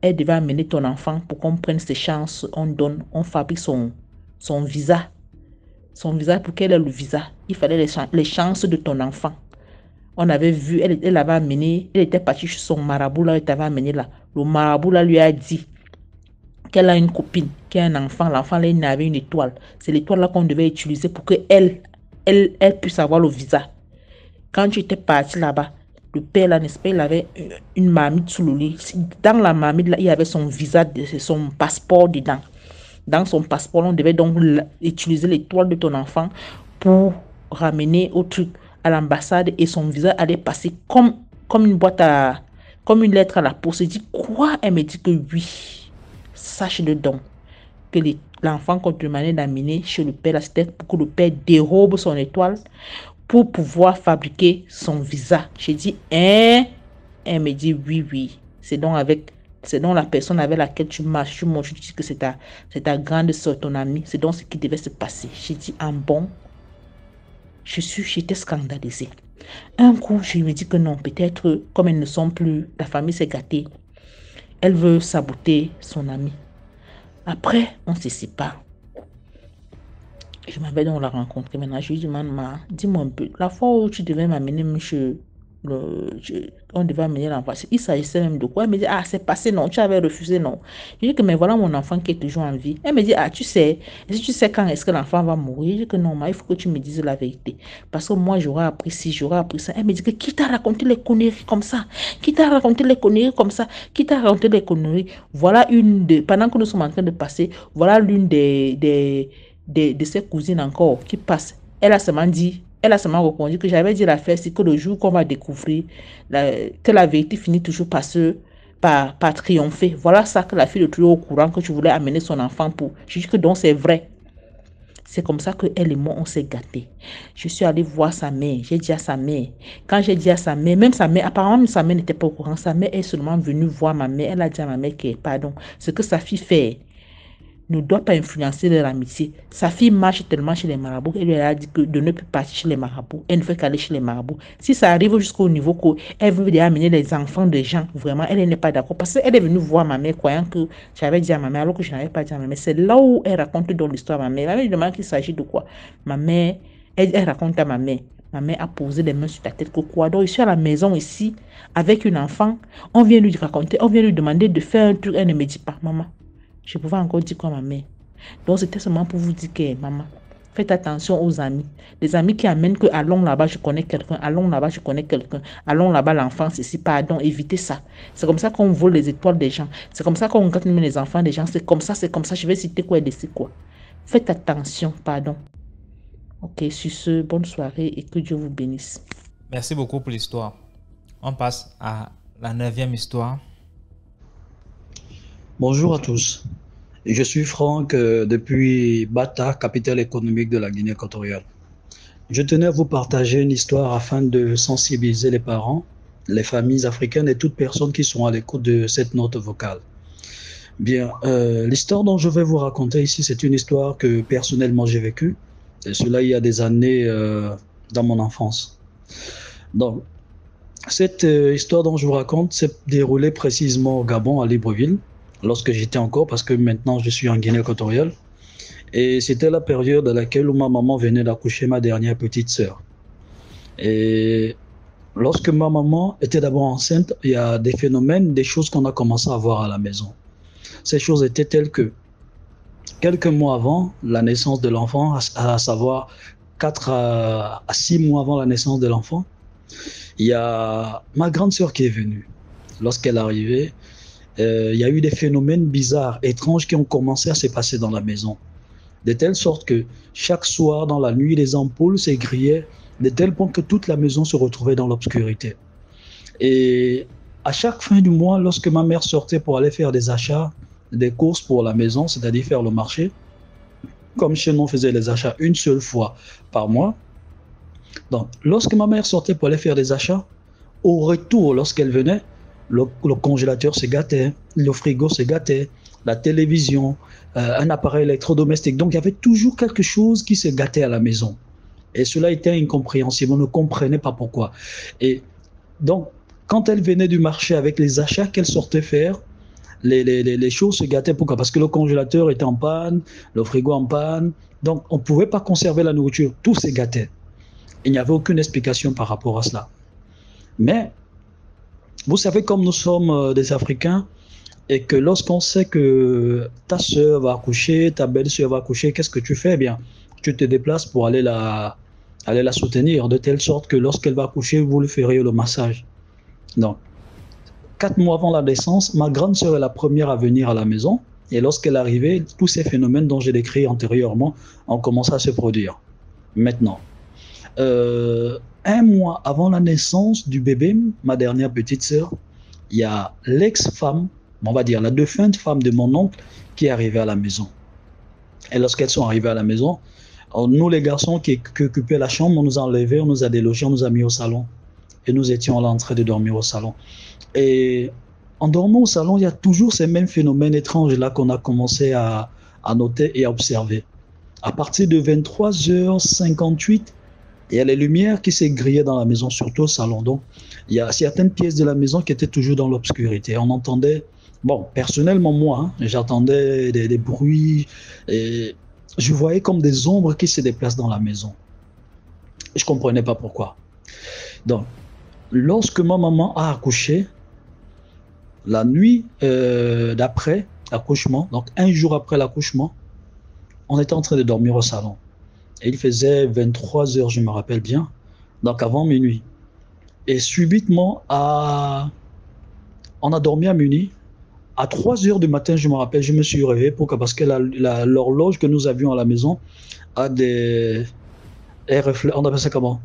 elle devait amener ton enfant pour qu'on prenne ses chances. On fabrique son visa. Son visa, pour qu'elle ait le visa, il fallait les chances de ton enfant. On avait vu, elle avait amené, elle était partie chez son marabout là, elle t'avait amené là. Le marabout là lui a dit qu'elle a une copine, qui a un enfant. L'enfant là, il avait une étoile. C'est l'étoile là qu'on devait utiliser pour qu'elle puisse avoir le visa. Quand tu étais parti là-bas, le père là, n'est-ce pas, il avait une marmite sous le lit. Dans la marmite là, il y avait son visa, son passeport dedans. Dans son passeport, on devait donc utiliser l'étoile de ton enfant pour ramener au truc à l'ambassade et son visa allait passer comme une lettre à la poste. Elle dit quoi? Elle me dit que oui. Sache-le donc que l'enfant qu'on te demandait d'amener chez le père, c'était pour que le père dérobe son étoile pour pouvoir fabriquer son visa. J'ai dit hein? Elle me dit oui. C'est donc la personne avec laquelle tu marches, tu montes, tu dis que c'est ta grande soeur, ton amie. C'est donc ce qui devait se passer. J'ai dit, en bon, j'étais scandalisée. Un coup, je me dis que non, peut-être, comme elles ne sont plus, la famille s'est gâtée. Elle veut saboter son amie. Après, on se sépare. Je m'avais donc la rencontrer. Maintenant, je lui demande, dis-moi un peu, la fois où tu devais m'amener, monsieur, on devait amener l'enfant. Il s'agissait même de quoi? Elle me dit, ah, c'est passé, non, tu avais refusé, non. Je dis que, mais voilà mon enfant qui est toujours en vie. Elle me dit, ah, tu sais quand est-ce que l'enfant va mourir? Je dis que non, il faut que tu me dises la vérité. Parce que moi, j'aurais appris ci, j'aurais appris ça. Elle me dit que qui t'a raconté les conneries comme ça? Qui t'a raconté les conneries comme ça? Qui t'a raconté les conneries? Voilà pendant que nous sommes en train de passer, voilà l'une de ses cousines encore qui passe. Elle a seulement répondu que j'avais dit l'affaire, c'est que le jour qu'on va découvrir que la vérité finit toujours par se par triompher. Voilà ça que la fille est toujours au courant que tu voulais amener son enfant pour. Je dis que donc c'est vrai. C'est comme ça que elle et moi, on s'est gâtés. Je suis allée voir sa mère. J'ai dit à sa mère. Quand j'ai dit à sa mère, même sa mère, apparemment, sa mère n'était pas au courant. Sa mère est seulement venue voir ma mère. Elle a dit à ma mère que, pardon, ce que sa fille fait ne doit pas influencer leur amitié. Sa fille marche tellement chez les marabouts, elle lui a dit que de ne plus partir chez les marabouts. Elle ne fait qu'aller chez les marabouts. Si ça arrive jusqu'au niveau qu'elle veut déjà amener les enfants des gens, vraiment, elle n'est pas d'accord. Parce qu'elle est venue voir ma mère, croyant que j'avais dit à ma mère, alors que je n'avais pas dit à ma mère. C'est là où elle raconte dans l'histoire à ma mère. Ma mère lui demande qu'il s'agit de quoi. Ma mère, elle raconte à ma mère. Ma mère a posé les mains sur ta tête que quoi. Donc, je suis à la maison ici, avec une enfant. On vient lui raconter, on vient lui demander de faire un truc. Elle ne me dit pas, maman. Je pouvais encore dire quoi à ma mère. Donc, c'était seulement pour vous dire que, maman, faites attention aux amis. Les amis qui amènent que allons là-bas, je connais quelqu'un, allons là-bas, je connais quelqu'un, allons là-bas, l'enfance ici, pardon, évitez ça. C'est comme ça qu'on vole les étoiles des gens. C'est comme ça qu'on gâte même les enfants des gens. C'est comme ça, c'est comme ça. Je vais citer quoi et laisser quoi. Faites attention, pardon. Ok, sur ce, bonne soirée et que Dieu vous bénisse. Merci beaucoup pour l'histoire. On passe à la 9e histoire. Bonjour à tous. Je suis Franck depuis Bata, capitale économique de la Guinée équatoriale. Je tenais à vous partager une histoire afin de sensibiliser les parents, les familles africaines et toutes personnes qui sont à l'écoute de cette note vocale. Bien, l'histoire dont je vais vous raconter ici, c'est une histoire que personnellement j'ai vécue. Et cela il y a des années dans mon enfance. Donc, cette histoire dont je vous raconte s'est déroulée précisément au Gabon, à Libreville, lorsque j'étais encore, parce que maintenant je suis en Guinée équatoriale. Et c'était la période à laquelle ma maman venait d'accoucher ma dernière petite sœur. Et lorsque ma maman était d'abord enceinte, il y a des phénomènes, des choses qu'on a commencé à voir à la maison. Ces choses étaient telles que, quelques mois avant la naissance de l'enfant, à savoir 4 à 6 mois avant la naissance de l'enfant, il y a ma grande sœur qui est venue. Lorsqu'elle est arrivée, il y a eu des phénomènes bizarres, étranges qui ont commencé à se passer dans la maison. De telle sorte que chaque soir dans la nuit, les ampoules s'égrillaient de tel point que toute la maison se retrouvait dans l'obscurité. Et à chaque fin du mois, lorsque ma mère sortait pour aller faire des achats, des courses pour la maison, c'est-à-dire faire le marché, comme chez nous on faisait les achats une seule fois par mois, donc lorsque ma mère sortait pour aller faire des achats, au retour, lorsqu'elle venait, le congélateur se gâtait, le frigo se gâtait, la télévision, un appareil électrodomestique. Donc, il y avait toujours quelque chose qui se gâtait à la maison. Et cela était incompréhensible. On ne comprenait pas pourquoi. Et donc, quand elle venait du marché avec les achats qu'elle sortait faire, les choses se gâtaient. Pourquoi? Parce que le congélateur était en panne, le frigo en panne. Donc, on ne pouvait pas conserver la nourriture. Tout se gâtait. Il n'y avait aucune explication par rapport à cela. Mais, vous savez, comme nous sommes des Africains, et que lorsqu'on sait que ta soeur va accoucher, ta belle-soeur va accoucher, qu'est-ce que tu fais? Eh bien, tu te déplaces pour aller la soutenir, de telle sorte que lorsqu'elle va accoucher, vous lui ferez le massage. Donc, 4 mois avant la naissance, ma grande soeur est la première à venir à la maison, et lorsqu'elle est arrivée, tous ces phénomènes dont j'ai décrit antérieurement ont commencé à se produire. Maintenant, 1 mois avant la naissance du bébé, ma dernière petite sœur, il y a l'ex-femme, on va dire la défunte femme de mon oncle, qui est arrivée à la maison. Et lorsqu'elles sont arrivées à la maison, nous les garçons qui occupaient la chambre, on nous a enlevés, on nous a délogés, on nous a mis au salon. Et nous étions là en train de dormir au salon. Et en dormant au salon, il y a toujours ces mêmes phénomènes étranges-là qu'on a commencé à noter et à observer. À partir de 23h58, il y a les lumières qui s'égrillaient dans la maison, surtout au salon. Donc, il y a certaines pièces de la maison qui étaient toujours dans l'obscurité. On entendait, bon, personnellement, moi, j'entendais des bruits et je voyais comme des ombres qui se déplacent dans la maison. Je ne comprenais pas pourquoi. Donc, lorsque ma maman a accouché, la nuit d'après l'accouchement, donc 1 jour après l'accouchement, on était en train de dormir au salon. Et il faisait 23h, je me rappelle bien, donc avant minuit. Et subitement, on a dormi à minuit. À 3h du matin, je me rappelle, je me suis réveillé. Pourquoi? Parce que l'horloge que nous avions à la maison a des reflets, on appelle ça comment?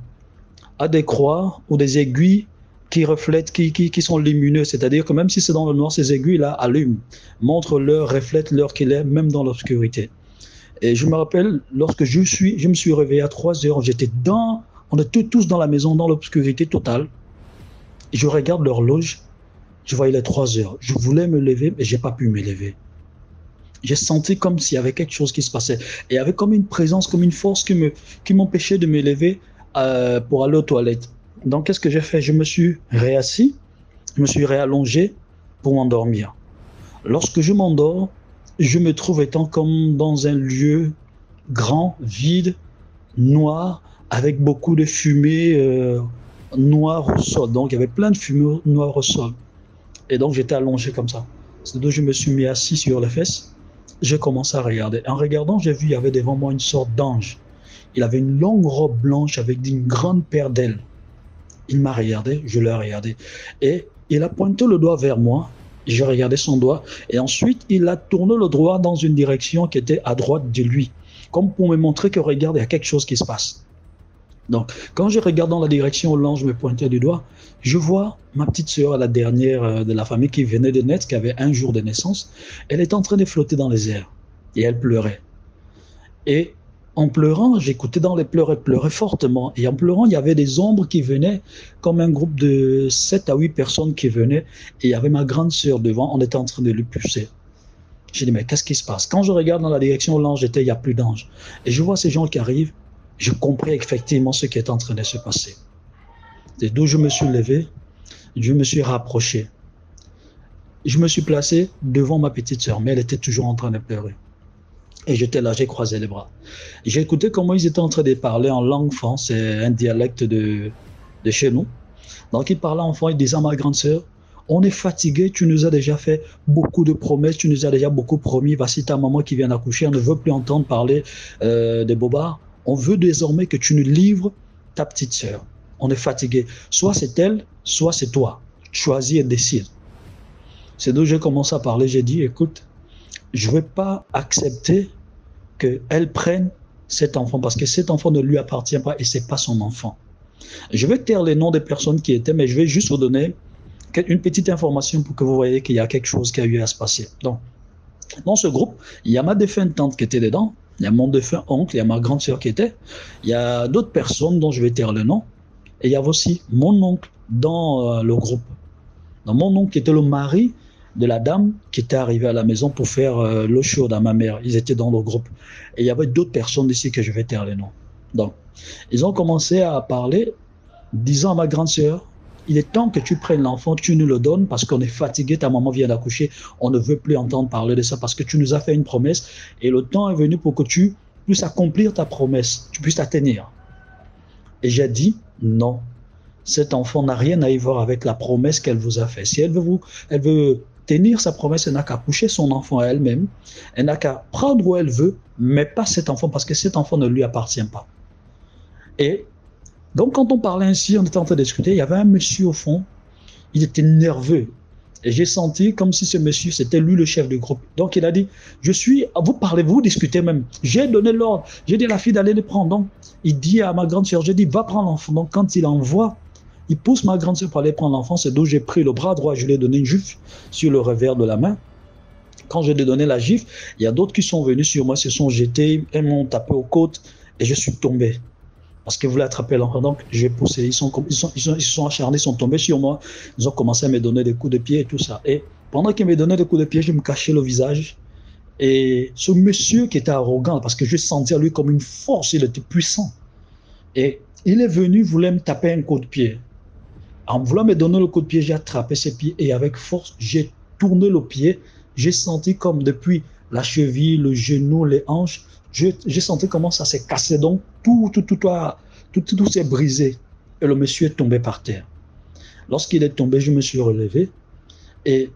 A des croix ou des aiguilles qui reflètent, qui sont lumineux. C'est-à-dire que même si c'est dans le noir, ces aiguilles-là allument, montrent l'heure, reflètent l'heure qu'il est, même dans l'obscurité. Et je me rappelle, lorsque je me suis réveillé à 3 heures, on était tous dans la maison, dans l'obscurité totale. Et je regarde l'horloge, je voyais les 3 heures. Je voulais me lever, mais je n'ai pas pu me lever. J'ai senti comme s'il y avait quelque chose qui se passait. Et il y avait comme une présence, comme une force qui m'empêchait de me lever pour aller aux toilettes. Donc, qu'est-ce que j'ai fait? Je me suis réassis, je me suis réallongé pour m'endormir. Lorsque je m'endors, je me trouve étant comme dans un lieu grand, vide, noir, avec beaucoup de fumée noire au sol. Donc, il y avait plein de fumée noire au sol. Et donc, j'étais allongé comme ça. C'est donc je me suis mis assis sur les fesses. J'ai commencé à regarder. En regardant, j'ai vu, il y avait devant moi une sorte d'ange. Il avait une longue robe blanche avec une grande paire d'ailes. Il m'a regardé, je l'ai regardé. Et il a pointé le doigt vers moi. J'ai regardé son doigt. Et ensuite, il a tourné le doigt dans une direction qui était à droite de lui. Comme pour me montrer que, regarde, il y a quelque chose qui se passe. Donc, quand je regarde dans la direction où l'ange me pointait du doigt, je vois ma petite sœur, la dernière de la famille qui venait de naître, qui avait 1 jour de naissance. Elle était en train de flotter dans les airs et elle pleurait. Et en pleurant, j'écoutais dans les pleurs, elle pleurait fortement. Et en pleurant, il y avait des ombres qui venaient, comme un groupe de 7 à 8 personnes qui venaient. Et il y avait ma grande sœur devant, on était en train de lui pousser. J'ai dit, mais qu'est-ce qui se passe? Quand je regarde dans la direction où l'ange était, il n'y a plus d'ange. Et je vois ces gens qui arrivent. Je compris effectivement ce qui est en train de se passer. Et d'où je me suis levé, je me suis rapproché. Je me suis placé devant ma petite sœur, mais elle était toujours en train de pleurer. Et j'étais là, j'ai croisé les bras. J'ai écouté comment ils étaient en train de parler en langue France, c'est un dialecte de chez nous. Donc ils parlaient en français, ils disaient à ma grande sœur, on est fatigué, tu nous as déjà fait beaucoup de promesses, tu nous as déjà beaucoup promis, voici ta maman qui vient d'accoucher, on ne veut plus entendre parler de bobards. On veut désormais que tu nous livres ta petite sœur. On est fatigué. Soit c'est elle, soit c'est toi. Choisis et décide. C'est d'où j'ai commencé à parler. J'ai dit, écoute, je ne vais pas accepter qu'elle prenne cet enfant parce que cet enfant ne lui appartient pas et ce n'est pas son enfant. Je vais taire les noms des personnes qui étaient, mais je vais juste vous donner une petite information pour que vous voyez qu'il y a quelque chose qui a eu à se passer. Donc, dans ce groupe, il y a ma défunte tante qui était dedans. Il y a mon défunt oncle, il y a ma grande sœur qui était. Il y a d'autres personnes dont je vais taire le nom. Et il y avait aussi mon oncle dans le groupe. Donc mon oncle qui était le mari de la dame qui était arrivée à la maison pour faire l'eau chaude à ma mère. Ils étaient dans le groupe. Et il y avait d'autres personnes ici que je vais taire le nom. Donc, ils ont commencé à parler, disant à ma grande sœur, il est temps que tu prennes l'enfant, tu nous le donnes parce qu'on est fatigué, ta maman vient d'accoucher, on ne veut plus entendre parler de ça parce que tu nous as fait une promesse et le temps est venu pour que tu puisses accomplir ta promesse, tu puisses la tenir. Et j'ai dit non, cet enfant n'a rien à y voir avec la promesse qu'elle vous a faite. Si elle veut tenir sa promesse, elle n'a qu'à coucher son enfant à elle-même, elle n'a qu'à prendre où elle veut, mais pas cet enfant parce que cet enfant ne lui appartient pas. Et donc, quand on parlait ainsi, on était en train de discuter, il y avait un monsieur au fond, il était nerveux. Et j'ai senti comme si ce monsieur, c'était lui le chef du groupe. Donc, il a dit, vous parlez, vous discutez même. J'ai donné l'ordre, j'ai dit à la fille d'aller les prendre. Donc, il dit à ma grande sœur, j'ai dit, va prendre l'enfant. Donc, quand il envoie, il pousse ma grande sœur pour aller prendre l'enfant. C'est d'où j'ai pris le bras droit, je lui ai donné une gifle sur le revers de la main. Quand je lui ai donné la gifle, il y a d'autres qui sont venus sur moi, se sont jetés, elles m'ont tapé aux côtes et je suis tombé. Parce qu'ils voulaient attraper l'enfant, donc j'ai poussé. Ils se sont acharnés, ils sont tombés sur moi. Ils ont commencé à me donner des coups de pied et tout ça. Et pendant qu'ils me donnaient des coups de pied, je me cachais le visage. Et ce monsieur qui était arrogant, parce que je sentais lui comme une force, il était puissant. Et il est venu, voulait me taper un coup de pied. En voulant me donner le coup de pied, j'ai attrapé ses pieds et avec force, j'ai tourné le pied. J'ai senti comme depuis la cheville, le genou, les hanches, j'ai senti comment ça s'est cassé, donc tout s'est brisé et le monsieur est tombé par terre. Lorsqu'il est tombé, je me suis relevé et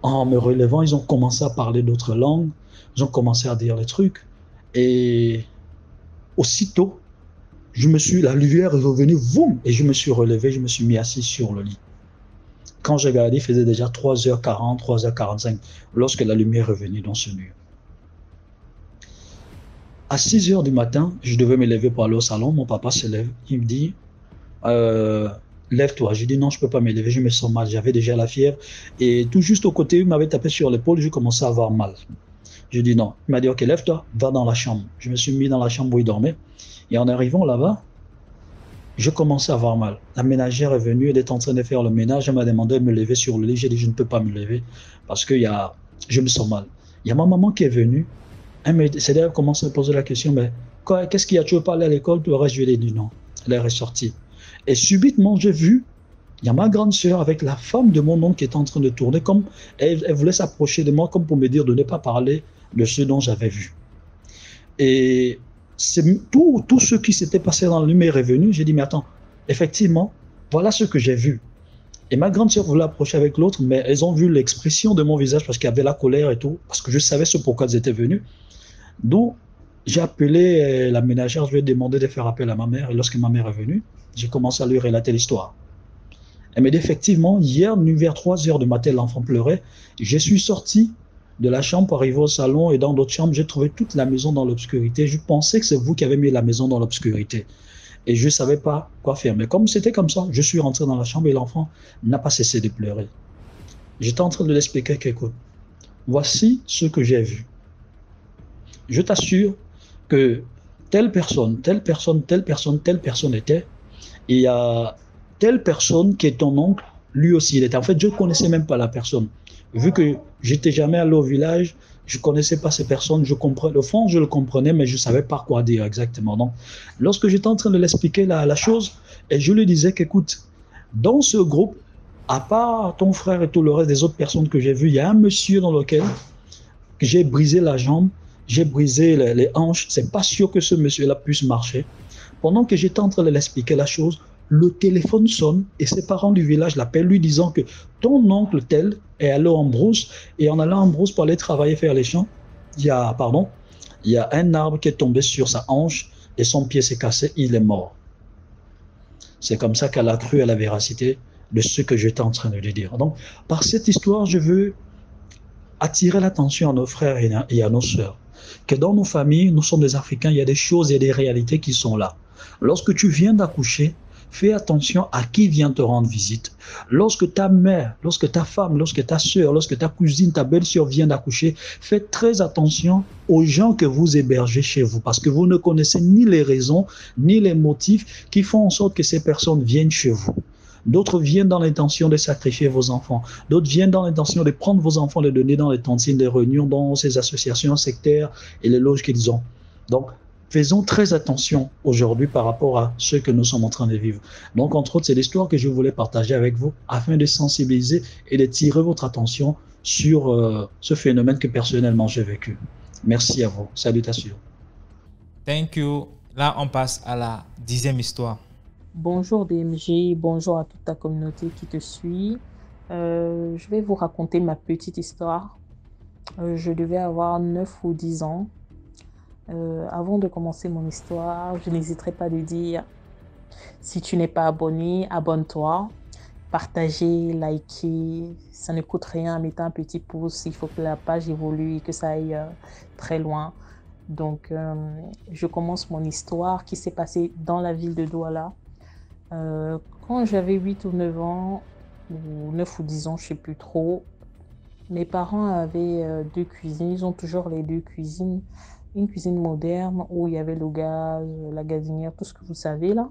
en me relevant, ils ont commencé à parler d'autres langues, ils ont commencé à dire les trucs et aussitôt, la lumière est revenue, boum, et je me suis relevé, je me suis mis assis sur le lit. Quand j'ai regardé, il faisait déjà 3h40, 3h45 lorsque la lumière est revenue dans ce mur. À 6h du matin, je devais me lever pour aller au salon. Mon papa se lève. Il me dit, lève-toi. J'ai dit non, je ne peux pas me lever, je me sens mal. J'avais déjà la fièvre. Et tout juste au côté, il m'avait tapé sur l'épaule, je commençais à avoir mal. Je dis non. Il m'a dit ok, lève-toi, va dans la chambre. Je me suis mis dans la chambre où il dormait. Et en arrivant là-bas, je commençais à avoir mal. La ménagère est venue, elle est en train de faire le ménage. Elle m'a demandé de me lever sur le lit. J'ai dit je ne peux pas me lever parce que je me sens mal. Il y a ma maman qui est venue. C'est d'ailleurs commencé à poser la question, mais qu'est-ce qu'il y a? Tu veux pas aller à l'école? Tout le reste, je lui ai dit non. Elle est ressortie. Et subitement, j'ai vu, il y a ma grande sœur avec la femme de mon oncle qui était en train de tourner, comme elle voulait s'approcher de moi, comme pour me dire de ne pas parler de ce dont j'avais vu. Et tout ce qui s'était passé dans la lumière est venu. J'ai dit, mais attends, effectivement, voilà ce que j'ai vu. Et ma grande sœur voulait approcher avec l'autre, mais elles ont vu l'expression de mon visage parce qu'il y avait la colère et tout, parce que je savais ce pourquoi elles étaient venues. Donc, j'ai appelé la ménagère, je lui ai demandé de faire appel à ma mère. Et lorsque ma mère est venue, j'ai commencé à lui relater l'histoire. Elle m'a dit effectivement, hier, vers 3 heures du matin, l'enfant pleurait. Je suis sorti de la chambre pour arriver au salon et dans d'autres chambres, j'ai trouvé toute la maison dans l'obscurité. Je pensais que c'est vous qui avez mis la maison dans l'obscurité. Et je ne savais pas quoi faire. Mais comme c'était comme ça, je suis rentré dans la chambre et l'enfant n'a pas cessé de pleurer. J'étais en train de l'expliquer qu'écoute, voici ce que j'ai vu. Je t'assure que telle personne était, et il y a telle personne qui est ton oncle, lui aussi il était. En fait, je ne connaissais même pas la personne. Vu que j'étais jamais allé au village, je ne connaissais pas ces personnes, au fond, je le comprenais, mais je ne savais pas quoi dire exactement. Donc, lorsque j'étais en train de l'expliquer la chose, et je lui disais qu'écoute, dans ce groupe, à part ton frère et tout le reste des autres personnes que j'ai vues, il y a un monsieur dans lequel j'ai brisé la jambe, j'ai brisé les hanches, c'est pas sûr que ce monsieur-là puisse marcher. Pendant que j'étais en train de l'expliquer la chose, le téléphone sonne et ses parents du village l'appellent lui disant que ton oncle tel est allé en brousse et en allant en brousse pour aller travailler faire les champs, il y a un arbre qui est tombé sur sa hanche et son pied s'est cassé, il est mort. C'est comme ça qu'elle a cru à la véracité de ce que j'étais en train de lui dire. Donc, par cette histoire, je veux attirer l'attention à nos frères et à nos sœurs. Que dans nos familles, nous sommes des Africains, il y a des choses et des réalités qui sont là. Lorsque tu viens d'accoucher, fais attention à qui vient te rendre visite. Lorsque ta mère, lorsque ta femme, lorsque ta sœur, lorsque ta cousine, ta belle-sœur vient d'accoucher, faites très attention aux gens que vous hébergez chez vous parce que vous ne connaissez ni les raisons, ni les motifs qui font en sorte que ces personnes viennent chez vous. D'autres viennent dans l'intention de sacrifier vos enfants. D'autres viennent dans l'intention de prendre vos enfants, les donner dans les tontines, les réunions, dans ces associations sectaires et les loges qu'ils ont. Donc, faisons très attention aujourd'hui par rapport à ce que nous sommes en train de vivre. Donc, entre autres, c'est l'histoire que je voulais partager avec vous afin de sensibiliser et de tirer votre attention sur ce phénomène que personnellement j'ai vécu. Merci à vous. Salutations. Thank you. Là, on passe à la 10e histoire. Bonjour DMG, bonjour à toute ta communauté qui te suit. Je vais vous raconter ma petite histoire. Je devais avoir 9 ou 10 ans. Avant de commencer mon histoire, je n'hésiterai pas de dire si tu n'es pas abonné, abonne-toi, partagez, likez, ça ne coûte rien en mettant un petit pouce. Il faut que la page évolue et que ça aille très loin. Donc, je commence mon histoire qui s'est passée dans la ville de Douala. Quand j'avais 8 ou 9 ans, ou 9 ou 10 ans, je ne sais plus trop, mes parents avaient 2 cuisines. Ils ont toujours les 2 cuisines. Une cuisine moderne où il y avait le gaz, la gazinière, tout ce que vous savez là.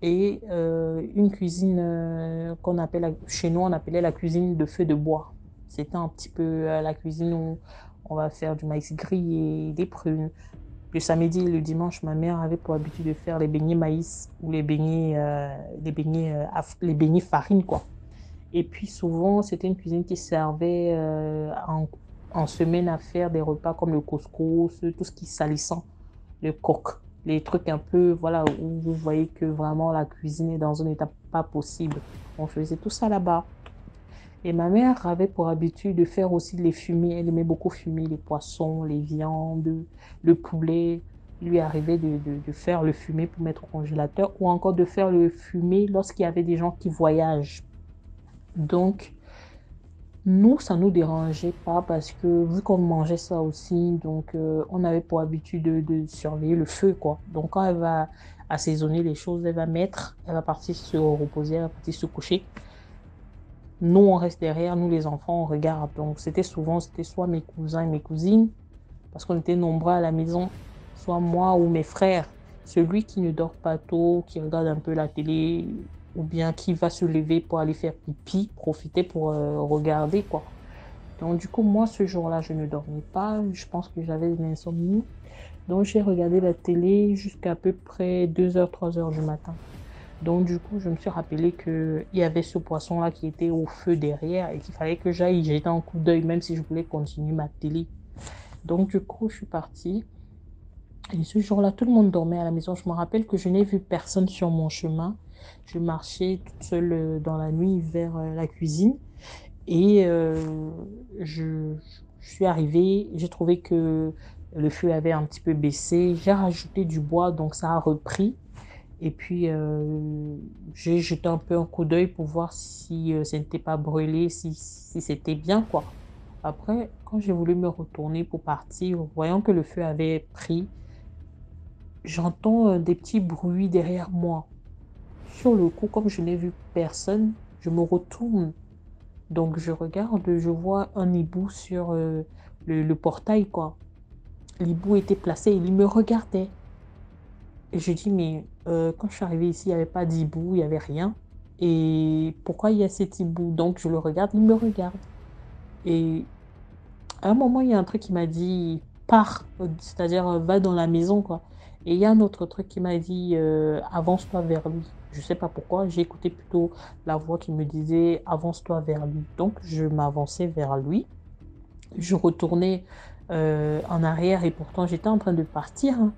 Et une cuisine qu'on appelle, chez nous on appelait la cuisine de feu de bois. C'était un petit peu la cuisine où on va faire du maïs grillé, des prunes. Le samedi et le dimanche, ma mère avait pour habitude de faire les beignets maïs ou les beignets farine, quoi. Et puis souvent, c'était une cuisine qui servait en semaine à faire des repas comme le couscous, tout ce qui est salissant, le coq, les trucs un peu, voilà, où vous voyez que vraiment la cuisine est dans un état pas possible. On faisait tout ça là-bas. Et ma mère avait pour habitude de faire aussi les fumées. Elle aimait beaucoup fumer les poissons, les viandes, le poulet. Il lui arrivait de faire le fumé pour mettre au congélateur ou encore de faire le fumé lorsqu'il y avait des gens qui voyagent. Donc, nous, ça ne nous dérangeait pas parce que vu qu'on mangeait ça aussi, donc on avait pour habitude de surveiller le feu, quoi. Donc, quand elle va assaisonner les choses, elle va partir se reposer, elle va partir se coucher. Nous, on reste derrière, nous les enfants, on regarde. Donc c'était soit mes cousins et mes cousines, parce qu'on était nombreux à la maison, soit moi ou mes frères. Celui qui ne dort pas tôt, qui regarde un peu la télé, ou bien qui va se lever pour aller faire pipi, profiter pour regarder, quoi. Donc du coup, moi, ce jour-là, je ne dormais pas. Je pense que j'avais une insomnie. Donc j'ai regardé la télé jusqu'à peu près 2h, 3h du matin. Donc du coup, je me suis rappelé qu'il y avait ce poisson-là qui était au feu derrière et qu'il fallait que j'aille jeter un coup d'œil, même si je voulais continuer ma télé. Donc du coup, je suis partie. Et ce jour-là, tout le monde dormait à la maison. Je me rappelle que je n'ai vu personne sur mon chemin. Je marchais toute seule dans la nuit vers la cuisine. Et je suis arrivée, j'ai trouvé que le feu avait un petit peu baissé. J'ai rajouté du bois, donc ça a repris. Et puis, j'ai jeté un peu un coup d'œil pour voir si ça n'était pas brûlé, si c'était bien, quoi. Après, quand j'ai voulu me retourner pour partir, voyant que le feu avait pris, j'entends des petits bruits derrière moi. Sur le coup, comme je n'ai vu personne, je me retourne. Donc, je regarde, je vois un hibou sur le portail, quoi. L'hibou était placé, il me regardait. Et je dis, mais quand je suis arrivée ici, il n'y avait pas d'hibou, il n'y avait rien. Et pourquoi il y a cet hibou? Donc, je le regarde, il me regarde. Et à un moment, il y a un truc qui m'a dit, pars, c'est-à-dire va dans la maison, quoi. Et il y a un autre truc qui m'a dit, avance-toi vers lui. Je ne sais pas pourquoi, j'ai écouté plutôt la voix qui me disait, avance-toi vers lui. Donc, je m'avançais vers lui. Je retournais en arrière et pourtant, j'étais en train de partir, hein.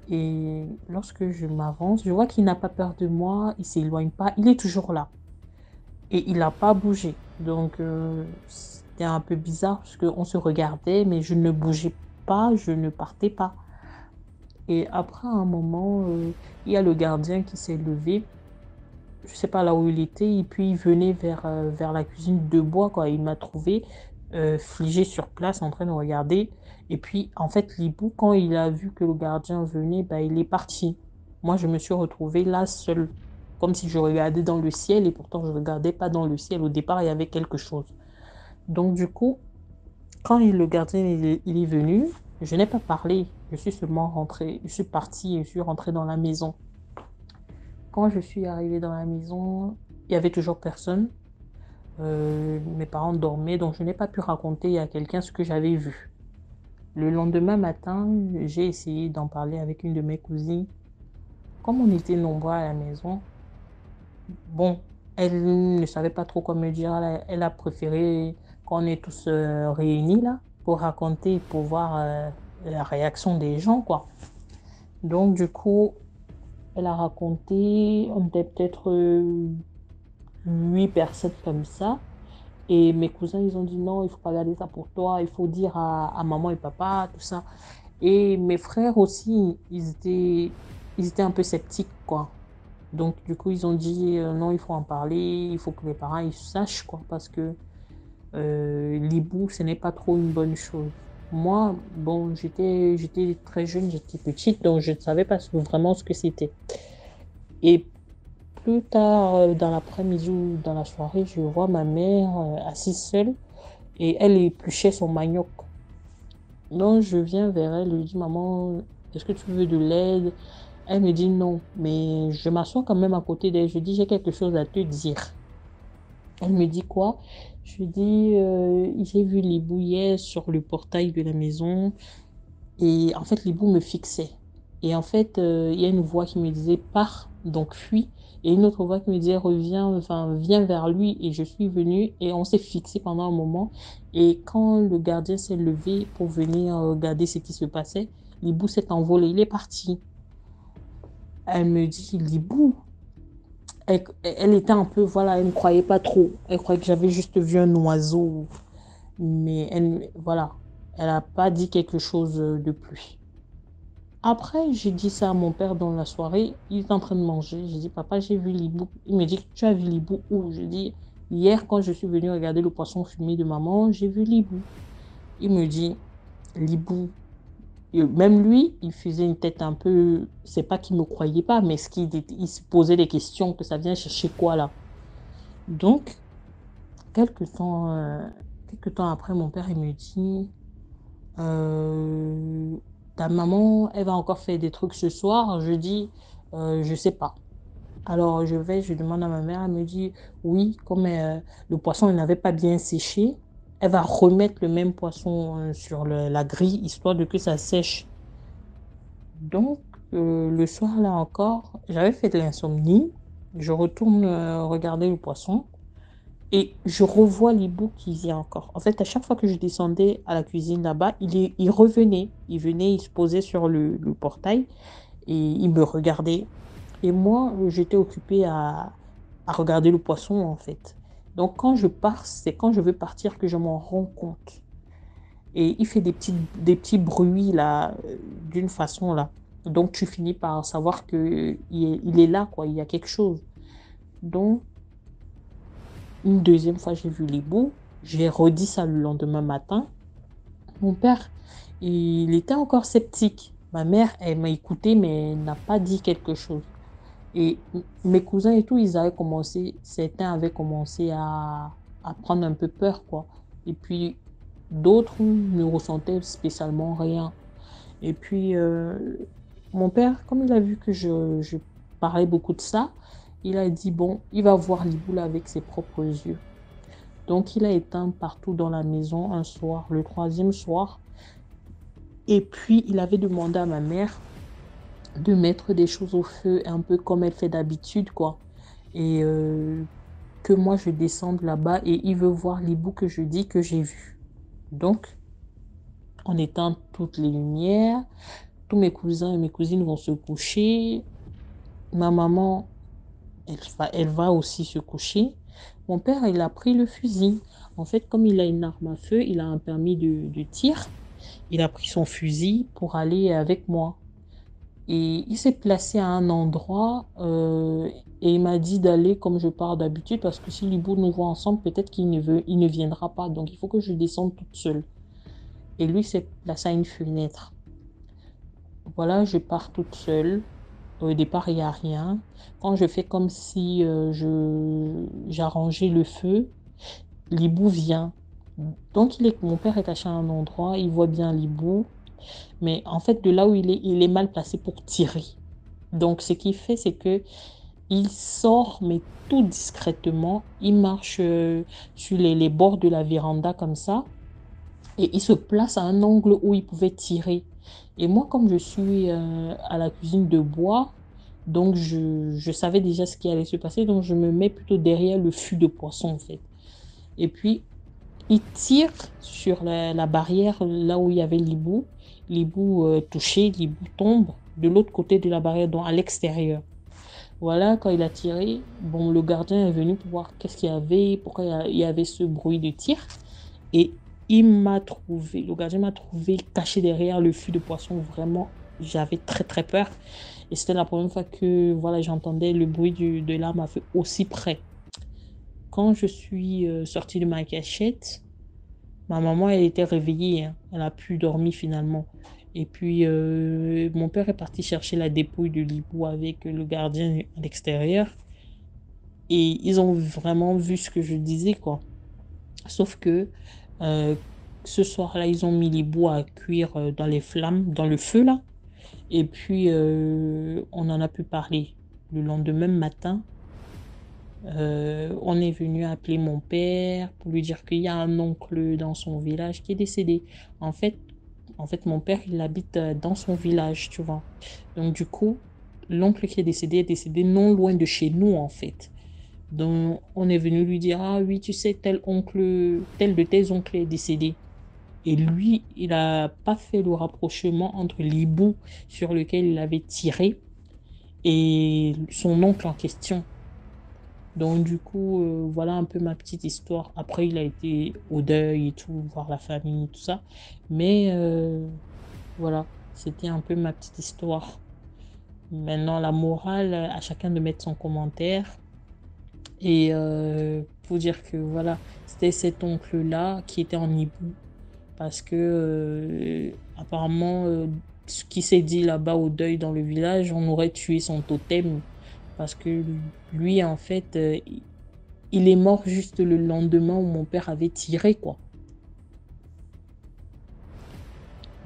Et lorsque je m'avance, je vois qu'il n'a pas peur de moi, il ne s'éloigne pas, il est toujours là. Et il n'a pas bougé. Donc, c'était un peu bizarre parce qu'on se regardait, mais je ne bougeais pas, je ne partais pas. Et après un moment, il y a le gardien qui s'est levé. Je ne sais pas là où il était, et puis il venait vers la cuisine de bois, quoi. Il m'a trouvé figé sur place en train de regarder. Et puis, en fait, l'hibou, quand il a vu que le gardien venait, bah, il est parti. Moi, je me suis retrouvée là seule, comme si je regardais dans le ciel, et pourtant, je ne regardais pas dans le ciel. Au départ, il y avait quelque chose. Donc, du coup, quand le gardien il est venu, je n'ai pas parlé. Je suis seulement rentrée. Je suis partie et je suis rentrée dans la maison. Quand je suis arrivée dans la maison, il n'y avait toujours personne. Mes parents dormaient, donc je n'ai pas pu raconter à quelqu'un ce que j'avais vu. Le lendemain matin, j'ai essayé d'en parler avec une de mes cousines. Comme on était nombreux à la maison, bon, elle ne savait pas trop quoi me dire. Elle a préféré qu'on est tous réunis là pour raconter, pour voir la réaction des gens, quoi. Donc du coup, elle a raconté, on était peut-être 8 personnes comme ça. Et mes cousins, ils ont dit non, il faut pas garder ça pour toi, il faut dire à maman et papa, tout ça. Et mes frères aussi, ils étaient un peu sceptiques, quoi. Donc, du coup, ils ont dit non, il faut en parler, il faut que les parents ils sachent, quoi, parce que l'hibou, ce n'est pas trop une bonne chose. Moi, bon, j'étais très jeune, j'étais petite, donc je ne savais pas vraiment ce que c'était. Et plus tard, dans l'après-midi ou dans la soirée, je vois ma mère assise seule et elle épluchait son manioc. Donc, je viens vers elle, je lui dis, maman, est-ce que tu veux de l'aide? Elle me dit non, mais je m'assois quand même à côté d'elle. Je dis, j'ai quelque chose à te dire. Elle me dit quoi? Je lui dis, j'ai vu l'hibou hier sur le portail de la maison et en fait, l'hibou me fixait. Et en fait, il y a une voix qui me disait, pars, donc fuis. Et une autre voix qui me disait, viens vers lui. Et je suis venue et on s'est fixé pendant un moment. Et quand le gardien s'est levé pour venir regarder ce qui se passait, l'hibou s'est envolé, il est parti. Elle me dit, l'hibou. Elle était un peu, voilà, elle ne croyait pas trop. Elle croyait que j'avais juste vu un oiseau. Mais voilà, elle n'a pas dit quelque chose de plus. Après, j'ai dit ça à mon père dans la soirée. Il est en train de manger. J'ai dit, papa, j'ai vu l'hibou. Il me dit, tu as vu l'hibou où? Je dis, hier, quand je suis venue regarder le poisson fumé de maman, j'ai vu l'hibou. Il me dit, l'hibou, Et même lui, il faisait une tête un peu... C'est pas qu'il me croyait pas, mais il se posait des questions, que ça vient chercher quoi là. Donc, quelques temps après, mon père, il me dit, ta maman, elle va encore faire des trucs ce soir. Je dis, je sais pas. Alors, je demande à ma mère, elle me dit, oui, comme le poisson il n'avait pas bien séché, elle va remettre le même poisson sur la grille, histoire de que ça sèche. Donc, le soir, là encore, j'avais fait de l'insomnie. Je retourne regarder le poisson et je revois l'hibou qui vient encore. En fait, à chaque fois que je descendais à la cuisine là-bas, il revenait. Il venait, il se posait sur le portail et il me regardait. Et moi, j'étais occupée à regarder le poisson, en fait. Donc, quand je pars, c'est quand je veux partir que je m'en rends compte. Et il fait des petits bruits, là, d'une façon, là. Donc, tu finis par savoir il est là, quoi. Il y a quelque chose. Donc, une deuxième fois, j'ai vu l'hibou. J'ai redit ça le lendemain matin. Mon père, il était encore sceptique. Ma mère, elle m'a écouté, mais elle n'a pas dit quelque chose. Et mes cousins et tout, certains avaient commencé à prendre un peu peur, quoi. Et puis, d'autres ne ressentaient spécialement rien. Et puis, mon père, comme il a vu que je parlais beaucoup de ça, il a dit, bon, il va voir l'hibou avec ses propres yeux. Donc, il a éteint partout dans la maison un soir, le troisième soir. Et puis, il avait demandé à ma mère de mettre des choses au feu, un peu comme elle fait d'habitude, quoi. Et que moi, je descende là-bas et il veut voir l'hibou que je dis que j'ai vu. Donc, on éteint toutes les lumières, tous mes cousins et mes cousines vont se coucher. Ma maman, elle va aussi se coucher. Mon père, il a pris le fusil. En fait, comme il a une arme à feu, il a un permis de tir. Il a pris son fusil pour aller avec moi. Et il s'est placé à un endroit et il m'a dit d'aller comme je pars d'habitude parce que si l'hibou nous voit ensemble, peut-être il ne viendra pas. Donc, il faut que je descende toute seule. Et lui s'est placé à une fenêtre. Voilà, je pars toute seule. Au départ, il n'y a rien. Quand je fais comme si j'arrangeais le feu, l'hibou vient. Donc, mon père est acheté à un endroit, il voit bien l'hibou. Mais en fait, de là où il est mal placé pour tirer. Donc, ce qu'il fait, c'est que il sort, mais tout discrètement. Il marche sur les bords de la véranda comme ça. Et il se place à un angle où il pouvait tirer. Et moi, comme je suis à la cuisine de bois, donc je savais déjà ce qui allait se passer. Donc, je me mets plutôt derrière le fût de poisson, en fait. Et puis, il tire sur la barrière là où il y avait l'hibou. L'hibou touché, l'hibou tombe de l'autre côté de la barrière, donc à l'extérieur. Voilà, quand il a tiré, bon, le gardien est venu pour voir qu'est-ce qu'il y avait, pourquoi il y avait ce bruit de tir. Et le gardien m'a trouvé caché derrière le fût de poisson. Vraiment, j'avais très très peur. Et c'était la première fois que voilà, j'entendais le bruit de l'arme à feu aussi près. Quand je suis sortie de ma cachette, ma maman, elle était réveillée, hein. Elle a pu dormir finalement. Et puis, mon père est parti chercher la dépouille de l'hibou avec le gardien à l'extérieur. Et ils ont vraiment vu ce que je disais, quoi. Sauf que ce soir-là, ils ont mis l'hibou à cuire dans les flammes, dans le feu, là. Et puis, on en a pu parler. Le lendemain matin, on est venu appeler mon père pour lui dire qu'il y a un oncle dans son village qui est décédé. En fait, mon père, il habite dans son village, tu vois. Donc, du coup, l'oncle qui est décédé non loin de chez nous, en fait. Donc, on est venu lui dire, ah oui, tu sais, tel de tes oncles est décédé. Et lui, il n'a pas fait le rapprochement entre l'hibou sur lequel il avait tiré et son oncle en question. Donc, du coup, voilà un peu ma petite histoire. Après, il a été au deuil et tout, voir la famille, tout ça. Mais voilà, c'était un peu ma petite histoire. Maintenant, la morale, à chacun de mettre son commentaire. Et pour dire que voilà, c'était cet oncle-là qui était en hibou. parce que apparemment, ce qui s'est dit là-bas au deuil dans le village, on aurait tué son totem parce que lui, en fait, il est mort juste le lendemain où mon père avait tiré, quoi.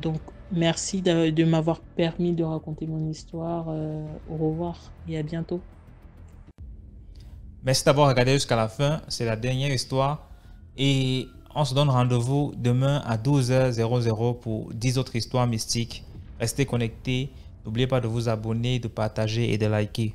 Donc, merci de m'avoir permis de raconter mon histoire. Au revoir et à bientôt. Merci d'avoir regardé jusqu'à la fin. C'est la dernière histoire. Et on se donne rendez-vous demain à 12h00 pour 10 autres histoires mystiques. Restez connectés. N'oubliez pas de vous abonner, de partager et de liker.